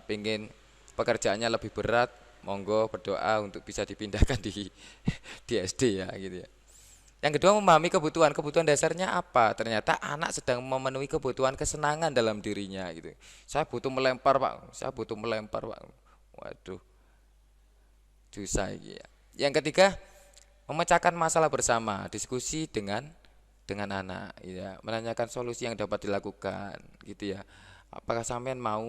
pengen pekerjaannya lebih berat, monggo berdoa untuk bisa dipindahkan di SD ya gitu ya. Yang kedua, memahami kebutuhan dasarnya apa. Ternyata anak sedang memenuhi kebutuhan kesenangan dalam dirinya gitu. Saya butuh melempar Pak, saya butuh melempar Pak. Waduh, susah ya. Yang ketiga, memecahkan masalah bersama, diskusi dengan anak ya, menanyakan solusi yang dapat dilakukan gitu ya. Apakah sampean mau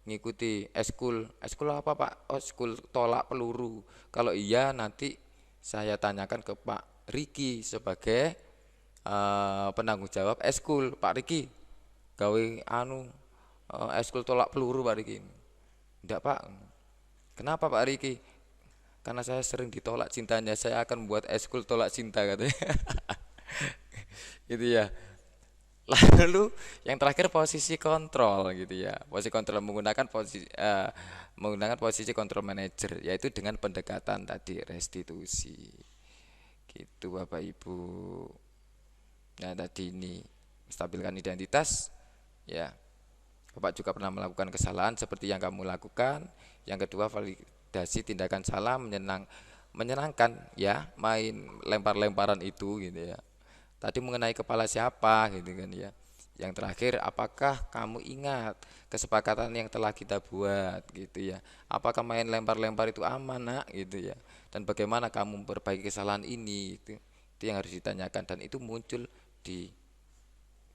ngikuti eskul apa Pak? Oh, eskul tolak peluru. Kalau iya, nanti saya tanyakan ke Pak Riki sebagai penanggung jawab eskul. Pak Riki, gawe eskul tolak peluru Pak Riki. Enggak Pak. Kenapa Pak Riki? Karena saya sering ditolak cintanya, saya akan buat eskul tolak cinta katanya. Gitu ya. Lalu yang terakhir, posisi kontrol gitu ya. Posisi kontrol menggunakan posisi kontrol manager, yaitu dengan pendekatan tadi restitusi. Gitu Bapak Ibu. Nah, tadi ini stabilkan identitas ya. Bapak juga pernah melakukan kesalahan seperti yang kamu lakukan. Yang kedua, validasi tindakan salah, menyenangkan ya, main lempar-lemparan itu gitu ya. Tadi mengenai kepala siapa gitu kan ya. Yang terakhir, apakah kamu ingat kesepakatan yang telah kita buat gitu ya. Apakah main lempar-lempar itu aman nak gitu ya. Dan bagaimana kamu memperbaiki kesalahan ini itu yang harus ditanyakan, dan itu muncul di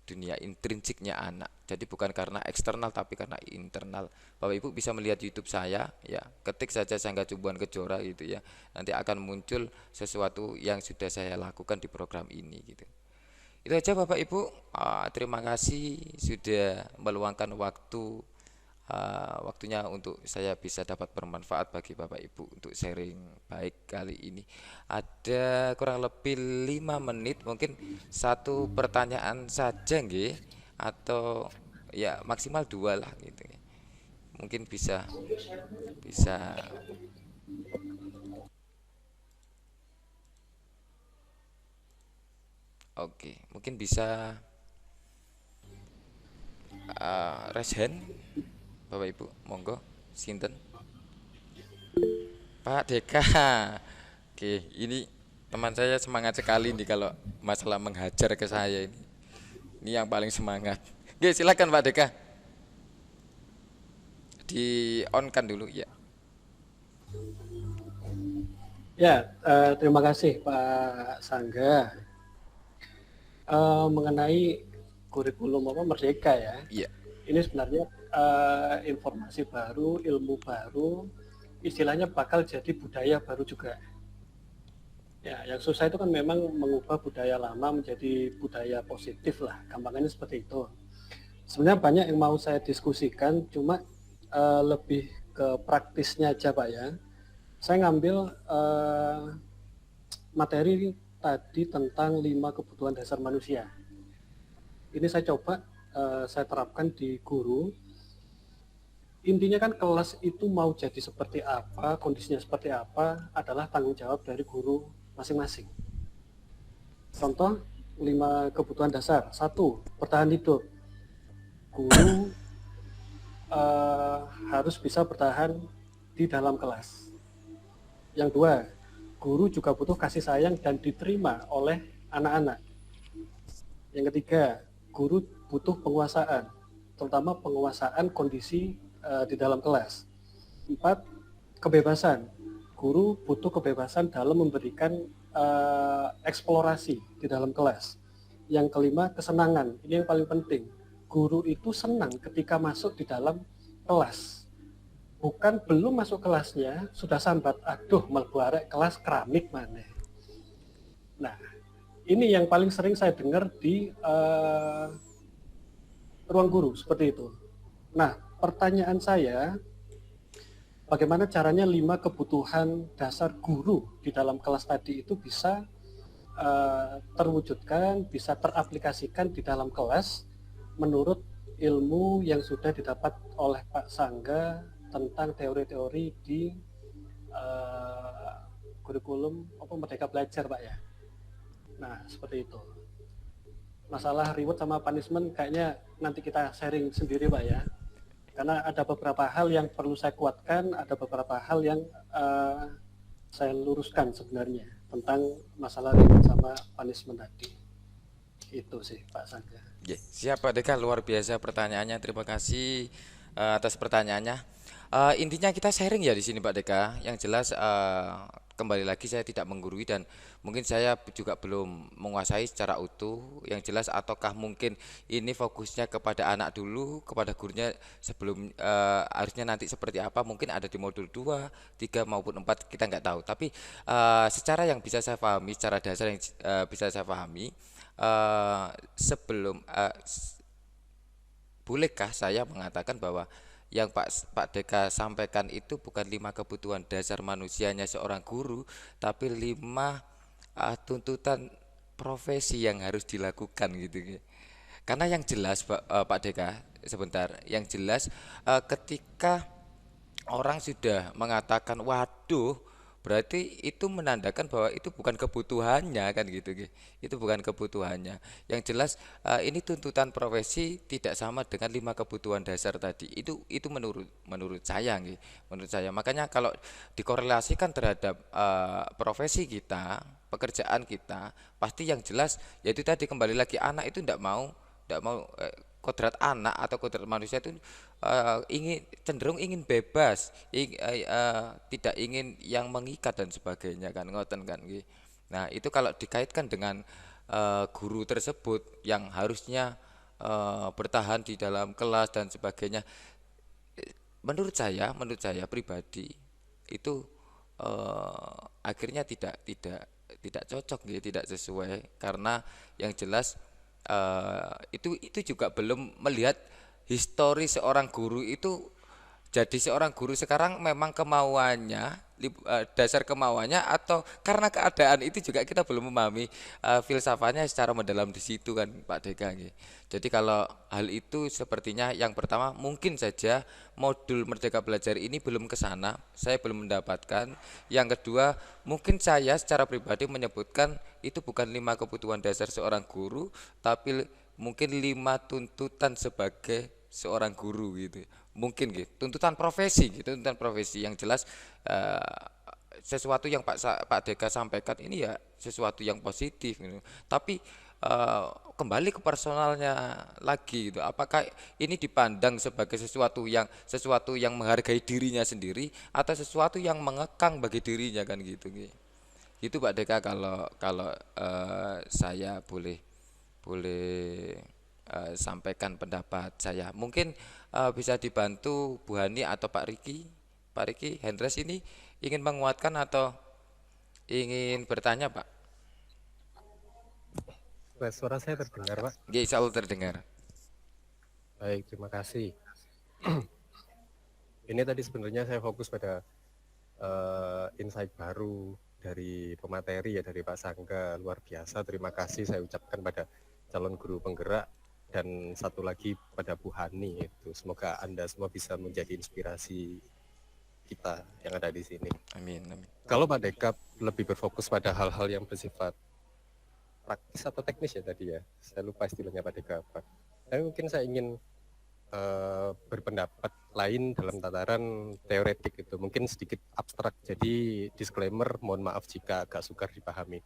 dunia intrinsiknya anak. Jadi bukan karena eksternal tapi karena internal. Bapak Ibu bisa melihat YouTube saya ya, ketik saja Sangga Cumbuan Kejora gitu ya. Nanti akan muncul sesuatu yang sudah saya lakukan di program ini gitu. Itu aja Bapak Ibu. Terima kasih sudah meluangkan waktunya untuk saya bisa dapat bermanfaat bagi Bapak Ibu untuk sharing baik kali ini. Ada kurang lebih 5 menit, mungkin satu pertanyaan saja nggih, atau ya maksimal 2 lah gitu. Mungkin bisa oke, mungkin bisa raise hand Bapak Ibu, monggo. Sinten? Pak Deka. Oke, ini teman saya semangat sekali nih kalau masalah menghajar ke saya ini. Ini yang paling semangat. Oke, silakan Pak Deka. Di on kan dulu ya. Ya, terima kasih Pak Sangga. Mengenai kurikulum Merdeka ya. Iya. Ini sebenarnya informasi baru, ilmu baru, istilahnya bakal jadi budaya baru juga. Ya, yang susah itu kan memang mengubah budaya lama menjadi budaya positif lah, gampangnya seperti itu. Sebenarnya banyak yang mau saya diskusikan, cuma lebih ke praktisnya aja Pak ya. Saya ngambil materi tadi tentang 5 kebutuhan dasar manusia. Ini saya coba saya terapkan di guru. Intinya kan kelas itu mau jadi seperti apa, kondisinya seperti apa, adalah tanggung jawab dari guru masing-masing. Contoh 5 kebutuhan dasar. 1, bertahan hidup. Guru harus bisa bertahan di dalam kelas. Yang 2, guru juga butuh kasih sayang dan diterima oleh anak-anak. Yang 3, guru butuh penguasaan, terutama penguasaan kondisi di dalam kelas. 4, kebebasan. Guru butuh kebebasan dalam memberikan eksplorasi di dalam kelas. Yang 5, kesenangan. Ini yang paling penting. Guru itu senang ketika masuk di dalam kelas. Bukan belum masuk kelasnya sudah sambat, aduh mlebu arek kelas keramik mana. Nah, ini yang paling sering saya dengar di ruang guru seperti itu. Nah, pertanyaan saya, bagaimana caranya 5 kebutuhan dasar guru di dalam kelas tadi itu bisa terwujudkan, bisa teraplikasikan di dalam kelas menurut ilmu yang sudah didapat oleh Pak Sangga tentang teori-teori di kurikulum Merdeka Belajar Pak ya. Nah, seperti itu. Masalah reward sama punishment kayaknya nanti kita sharing sendiri Pak ya. karena ada beberapa hal yang perlu saya kuatkan, ada beberapa hal yang saya luruskan sebenarnya tentang masalah reward sama punishment tadi. Itu sih Pak Sangga. Siap Pak Deka, luar biasa pertanyaannya. Terima kasih atas pertanyaannya. Intinya kita sharing ya di sini Pak Deka. Yang jelas kembali lagi saya tidak menggurui dan mungkin saya juga belum menguasai secara utuh. Yang jelas ataukah mungkin ini fokusnya kepada anak dulu, kepada gurunya sebelum harusnya nanti seperti apa? Mungkin ada di modul 2, 3 maupun 4 kita nggak tahu. Tapi secara yang bisa saya pahami, secara dasar yang bisa saya pahami, sebelum bolehkah saya mengatakan bahwa yang Pak Deka sampaikan itu bukan 5 kebutuhan dasar manusianya seorang guru, tapi 5 tuntutan profesi yang harus dilakukan gitu. Karena yang jelas Pak Deka, sebentar, yang jelas ketika orang sudah mengatakan waduh, berarti itu menandakan bahwa itu bukan kebutuhannya kan gitu. Itu bukan kebutuhannya. Yang jelas ini tuntutan profesi tidak sama dengan 5 kebutuhan dasar tadi. Itu menurut saya nggih. Menurut saya. Makanya kalau dikorelasikan terhadap profesi kita, pekerjaan kita, pasti yang jelas yaitu tadi kembali lagi anak itu tidak mau kodrat anak atau kodrat manusia itu cenderung ingin bebas, tidak ingin yang mengikat dan sebagainya kan, ngoten kan. Nah itu kalau dikaitkan dengan guru tersebut yang harusnya bertahan di dalam kelas dan sebagainya, menurut saya pribadi itu akhirnya tidak cocok gitu, tidak sesuai karena yang jelas itu juga belum melihat histori seorang guru itu. Jadi seorang guru sekarang memang kemauannya dasar kemauannya atau karena keadaan itu juga kita belum memahami filsafatnya secara mendalam di situ kan Pak Deka. Jadi kalau hal itu sepertinya yang pertama mungkin saja modul Merdeka Belajar ini belum ke sana, saya belum mendapatkan. Yang kedua mungkin saya secara pribadi menyebutkan itu bukan 5 kebutuhan dasar seorang guru, tapi mungkin 5 tuntutan sebagai seorang guru gitu. Mungkin gitu, tuntutan profesi yang jelas sesuatu yang Pak Deka sampaikan ini ya sesuatu yang positif gitu. Tapi kembali ke personalnya lagi gitu. Apakah ini dipandang sebagai sesuatu yang menghargai dirinya sendiri atau sesuatu yang mengekang bagi dirinya kan gitu. Itu Pak Deka kalau saya boleh sampaikan pendapat saya. Mungkin bisa dibantu Bu Hani atau Pak Riki. Pak Riki, Hendres ini ingin menguatkan atau ingin bertanya, Pak? Suara saya terdengar, Pak? Ya, insya Allah terdengar. Baik, terima kasih. Ini tadi sebenarnya saya fokus pada insight baru dari pemateri ya, dari Pak Sangga. Luar biasa, terima kasih saya ucapkan pada calon guru penggerak dan satu lagi pada Bu Hani itu. Semoga Anda semua bisa menjadi inspirasi kita yang ada di sini. Amin. Kalau Pak Deka lebih berfokus pada hal-hal yang bersifat praktis atau teknis ya tadi ya, saya lupa istilahnya Pak Deka apa. Tapi mungkin saya ingin berpendapat lain dalam tataran teoretik itu, mungkin sedikit abstrak. Jadi disclaimer, mohon maaf jika agak sukar dipahami.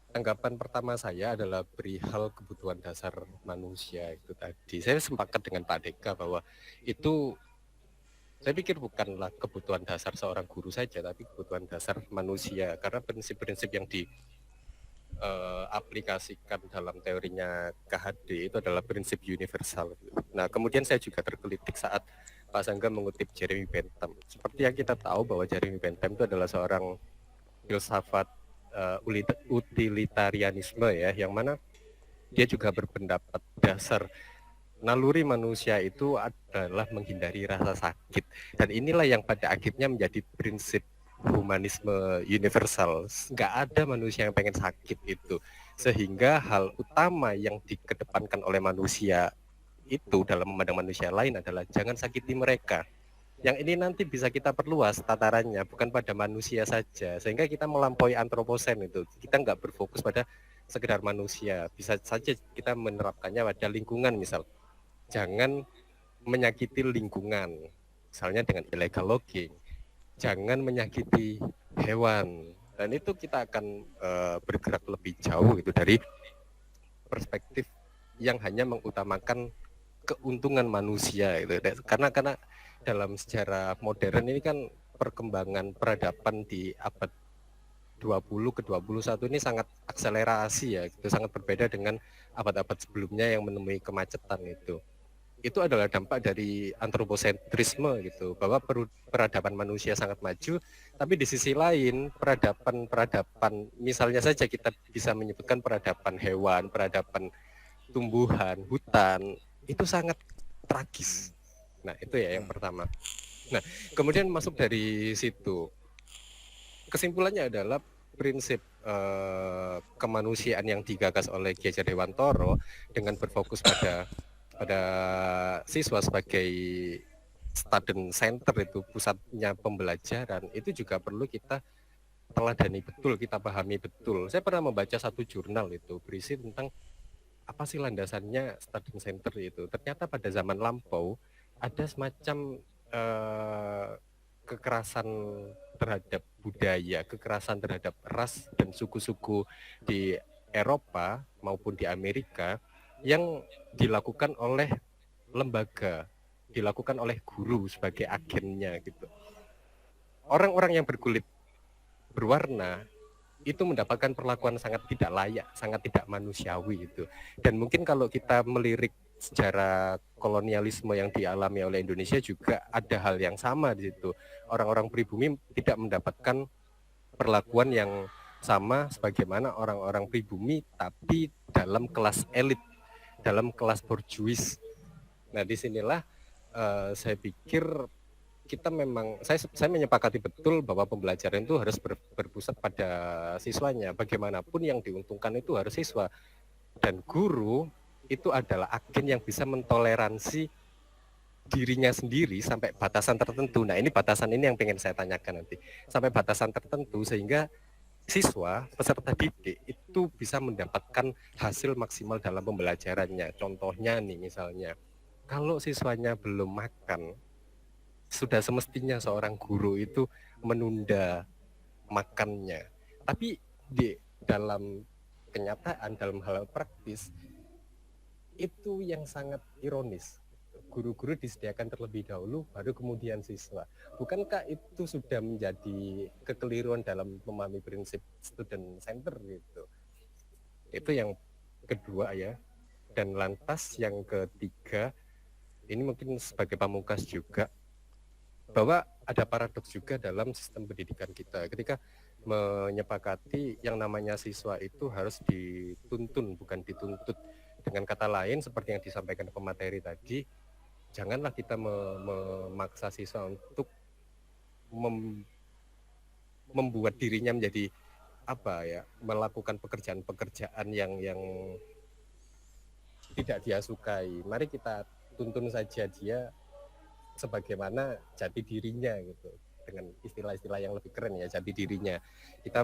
Tanggapan pertama saya adalah perihal kebutuhan dasar manusia itu tadi. Saya sepakat dengan Pak Deka bahwa itu saya pikir bukanlah kebutuhan dasar seorang guru saja, tapi kebutuhan dasar manusia. Karena prinsip-prinsip yang diaplikasikan dalam teorinya KHD itu adalah prinsip universal. Nah, kemudian saya juga tergelitik saat Pak Sangga mengutip Jeremy Bentham. Seperti yang kita tahu bahwa Jeremy Bentham itu adalah seorang filsafat utilitarianisme ya, yang mana dia juga berpendapat dasar naluri manusia itu adalah menghindari rasa sakit, dan inilah yang pada akhirnya menjadi prinsip humanisme universal. Nggak ada manusia yang pengen sakit itu, sehingga hal utama yang dikedepankan oleh manusia itu dalam memandang manusia lain adalah jangan sakiti mereka. Yang ini nanti bisa kita perluas tatarannya bukan pada manusia saja, sehingga kita melampaui antroposen itu. Kita nggak berfokus pada sekedar manusia, bisa saja kita menerapkannya pada lingkungan. Misal jangan menyakiti lingkungan, misalnya dengan illegal logging, jangan menyakiti hewan, dan itu kita akan bergerak lebih jauh gitu dari perspektif yang hanya mengutamakan keuntungan manusia gitu. Karena dalam sejarah modern ini kan perkembangan peradaban di abad 20 ke 21 ini sangat akselerasi ya, itu sangat berbeda dengan abad-abad sebelumnya yang menemui kemacetan itu. Itu adalah dampak dari antroposentrisme gitu, bahwa peradaban manusia sangat maju, tapi di sisi lain peradaban misalnya saja kita bisa menyebutkan peradaban hewan, peradaban tumbuhan, hutan, itu sangat tragis. Nah, itu ya yang pertama. Nah, kemudian masuk dari situ. Kesimpulannya adalah prinsip kemanusiaan yang digagas oleh Ki Hajar Dewantoro dengan berfokus pada siswa sebagai student center, itu pusatnya pembelajaran, itu juga perlu kita teladani betul, kita pahami betul. Saya pernah membaca satu jurnal itu berisi tentang apa sih landasannya student center itu. Ternyata pada zaman lampau ada semacam kekerasan terhadap budaya, kekerasan terhadap ras dan suku-suku di Eropa maupun di Amerika yang dilakukan oleh lembaga, dilakukan oleh guru sebagai agennya gitu. Orang-orang yang berkulit berwarna itu mendapatkan perlakuan sangat tidak layak, sangat tidak manusiawi itu. Dan mungkin kalau kita melirik sejarah kolonialisme yang dialami oleh Indonesia juga ada hal yang sama di situ. Orang-orang pribumi tidak mendapatkan perlakuan yang sama sebagaimana orang-orang pribumi, tapi dalam kelas elit, dalam kelas borjuis. Nah, disinilah saya pikir kita memang, saya menyepakati betul bahwa pembelajaran itu harus berpusat pada siswanya. Bagaimanapun yang diuntungkan itu harus siswa, dan guru itu adalah agen yang bisa mentoleransi dirinya sendiri sampai batasan tertentu. Nah, ini batasan ini yang pengen saya tanyakan nanti. Sampai batasan tertentu sehingga siswa, peserta didik itu bisa mendapatkan hasil maksimal dalam pembelajarannya. Contohnya nih misalnya, kalau siswanya belum makan, sudah semestinya seorang guru itu menunda makannya. Tapi di dalam kenyataan, dalam hal praktis, itu yang sangat ironis. Guru-guru disediakan terlebih dahulu, baru kemudian siswa. Bukankah itu sudah menjadi kekeliruan dalam memahami prinsip student center gitu? Itu yang kedua ya. Dan lantas yang ketiga, ini mungkin sebagai pamungkas juga, bahwa ada paradoks juga dalam sistem pendidikan kita. Ketika menyepakati yang namanya siswa itu harus dituntun, bukan dituntut. Dengan kata lain, seperti yang disampaikan pemateri tadi, janganlah kita memaksa siswa untuk membuat dirinya menjadi melakukan pekerjaan-pekerjaan yang tidak dia sukai. Mari kita tuntun saja dia sebagaimana jati dirinya gitu, dengan istilah-istilah yang lebih keren ya, jati dirinya. Kita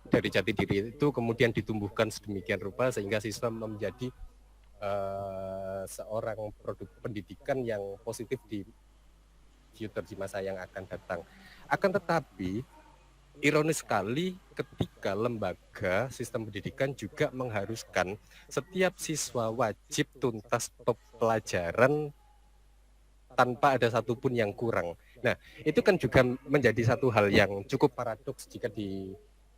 dari jati diri itu kemudian ditumbuhkan sedemikian rupa sehingga siswa menjadi seorang produk pendidikan yang positif di future, di masa yang akan datang. Akan tetapi ironis sekali ketika lembaga sistem pendidikan juga mengharuskan setiap siswa wajib tuntas pelajaran tanpa ada satupun yang kurang. Nah, itu kan juga menjadi satu hal yang cukup paradoks jika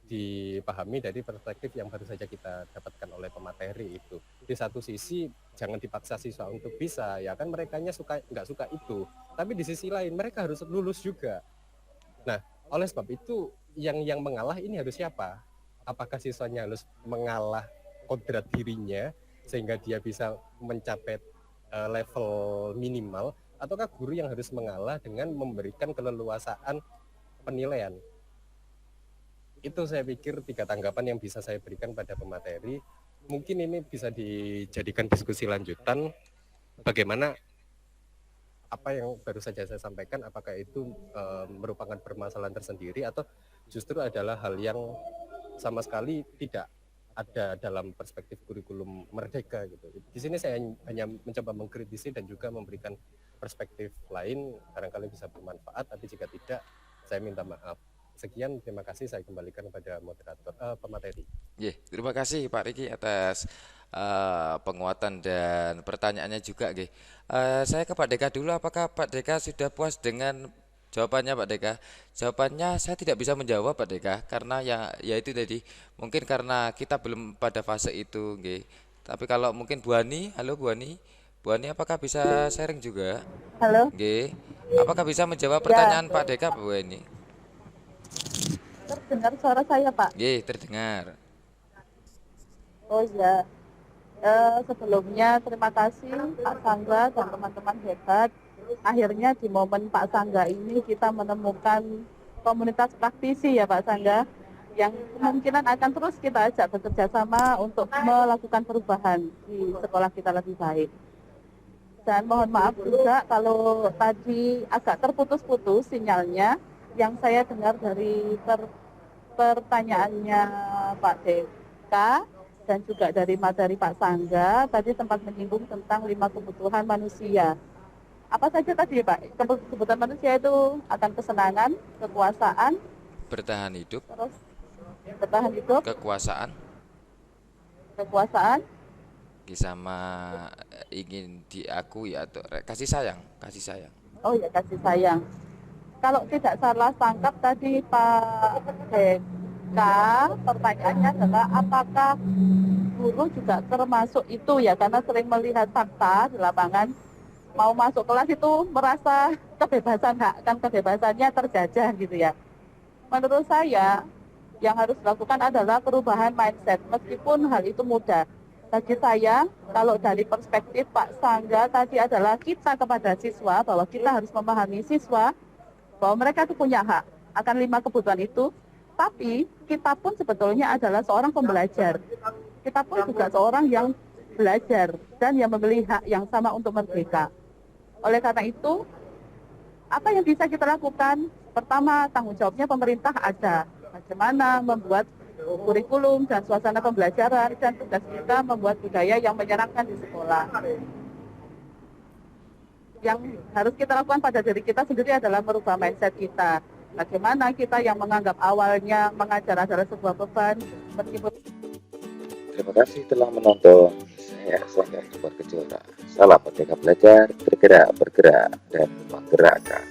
dipahami dari perspektif yang baru saja kita dapatkan oleh pemateri itu. Di satu sisi jangan dipaksa siswa untuk bisa, ya kan merekanya nggak suka itu. Tapi di sisi lain mereka harus lulus juga. Nah, oleh sebab itu yang mengalah ini harus siapa? Apakah siswanya harus mengalah kodrat dirinya sehingga dia bisa mencapai level minimal, ataukah guru yang harus mengalah dengan memberikan keleluasaan penilaian? Itu saya pikir 3 tanggapan yang bisa saya berikan pada pemateri. Mungkin ini bisa dijadikan diskusi lanjutan, bagaimana apa yang baru saja saya sampaikan, apakah itu merupakan permasalahan tersendiri atau justru adalah hal yang sama sekali tidak ada dalam perspektif kurikulum merdeka gitu. Di sini saya hanya mencoba mengkritisi dan juga memberikan perspektif lain barangkali bisa bermanfaat, tapi jika tidak saya minta maaf. Sekian, terima kasih, saya kembalikan kepada moderator pemateri. Terima kasih Pak Riki atas penguatan dan pertanyaannya juga. Saya ke Pak Deka dulu. Apakah Pak Deka sudah puas dengan jawabannya Pak Deka? Jawabannya saya tidak bisa menjawab Pak Deka karena ya itu tadi mungkin karena kita belum pada fase itu. Tapi kalau mungkin Bu Ani, halo Bu Ani. Bu Ani apakah bisa sharing juga? Halo, Apakah bisa menjawab ya, pertanyaan Pak Deka Bu Ani? terdengar suara saya Pak? Terdengar. Oh iya, sebelumnya terima kasih Pak Sangga dan teman-teman hebat. Akhirnya di momen Pak Sangga ini kita menemukan komunitas praktisi ya Pak Sangga, yang kemungkinan akan terus kita ajak bekerja sama untuk melakukan perubahan di sekolah kita lebih baik. Dan mohon maaf juga kalau tadi agak terputus-putus sinyalnya. Yang saya dengar dari pertanyaannya Pak Deka dan juga dari materi Pak Sangga tadi sempat menyinggung tentang 5 kebutuhan manusia. Apa saja tadi Pak? Kebutuhan manusia itu akan kesenangan, kekuasaan, Bertahan hidup, terus bertahan hidup, kekuasaan, sama ingin diakui atau kasih sayang. oh ya kasih sayang. Kalau tidak salah tangkap tadi Pak Deka, pertanyaannya adalah apakah guru juga termasuk itu ya, karena sering melihat fakta di lapangan, mau masuk kelas itu merasa kebebasannya terjajah gitu ya. Menurut saya yang harus dilakukan adalah perubahan mindset, meskipun hal itu mudah. Bagi saya, kalau dari perspektif Pak Sangga tadi adalah kita kepada siswa, bahwa kita harus memahami siswa bahwa mereka itu punya hak akan 5 kebutuhan itu, tapi kita pun sebetulnya adalah seorang pembelajar. Kita pun juga seorang yang belajar dan yang memiliki hak yang sama untuk merdeka. Oleh karena itu, apa yang bisa kita lakukan? Pertama, tanggung jawabnya pemerintah ada. Bagaimana membuat kurikulum dan suasana pembelajaran, dan tugas kita membuat budaya yang menyenangkan di sekolah. Yang harus kita lakukan pada diri kita sendiri adalah merubah mindset kita. Bagaimana kita yang menganggap awalnya mengajar adalah sebuah beban, meskipun. Terima kasih telah menonton. Saya Sangga Super Kejora. Salam Merdeka Belajar, bergerak, dan menggerakkan.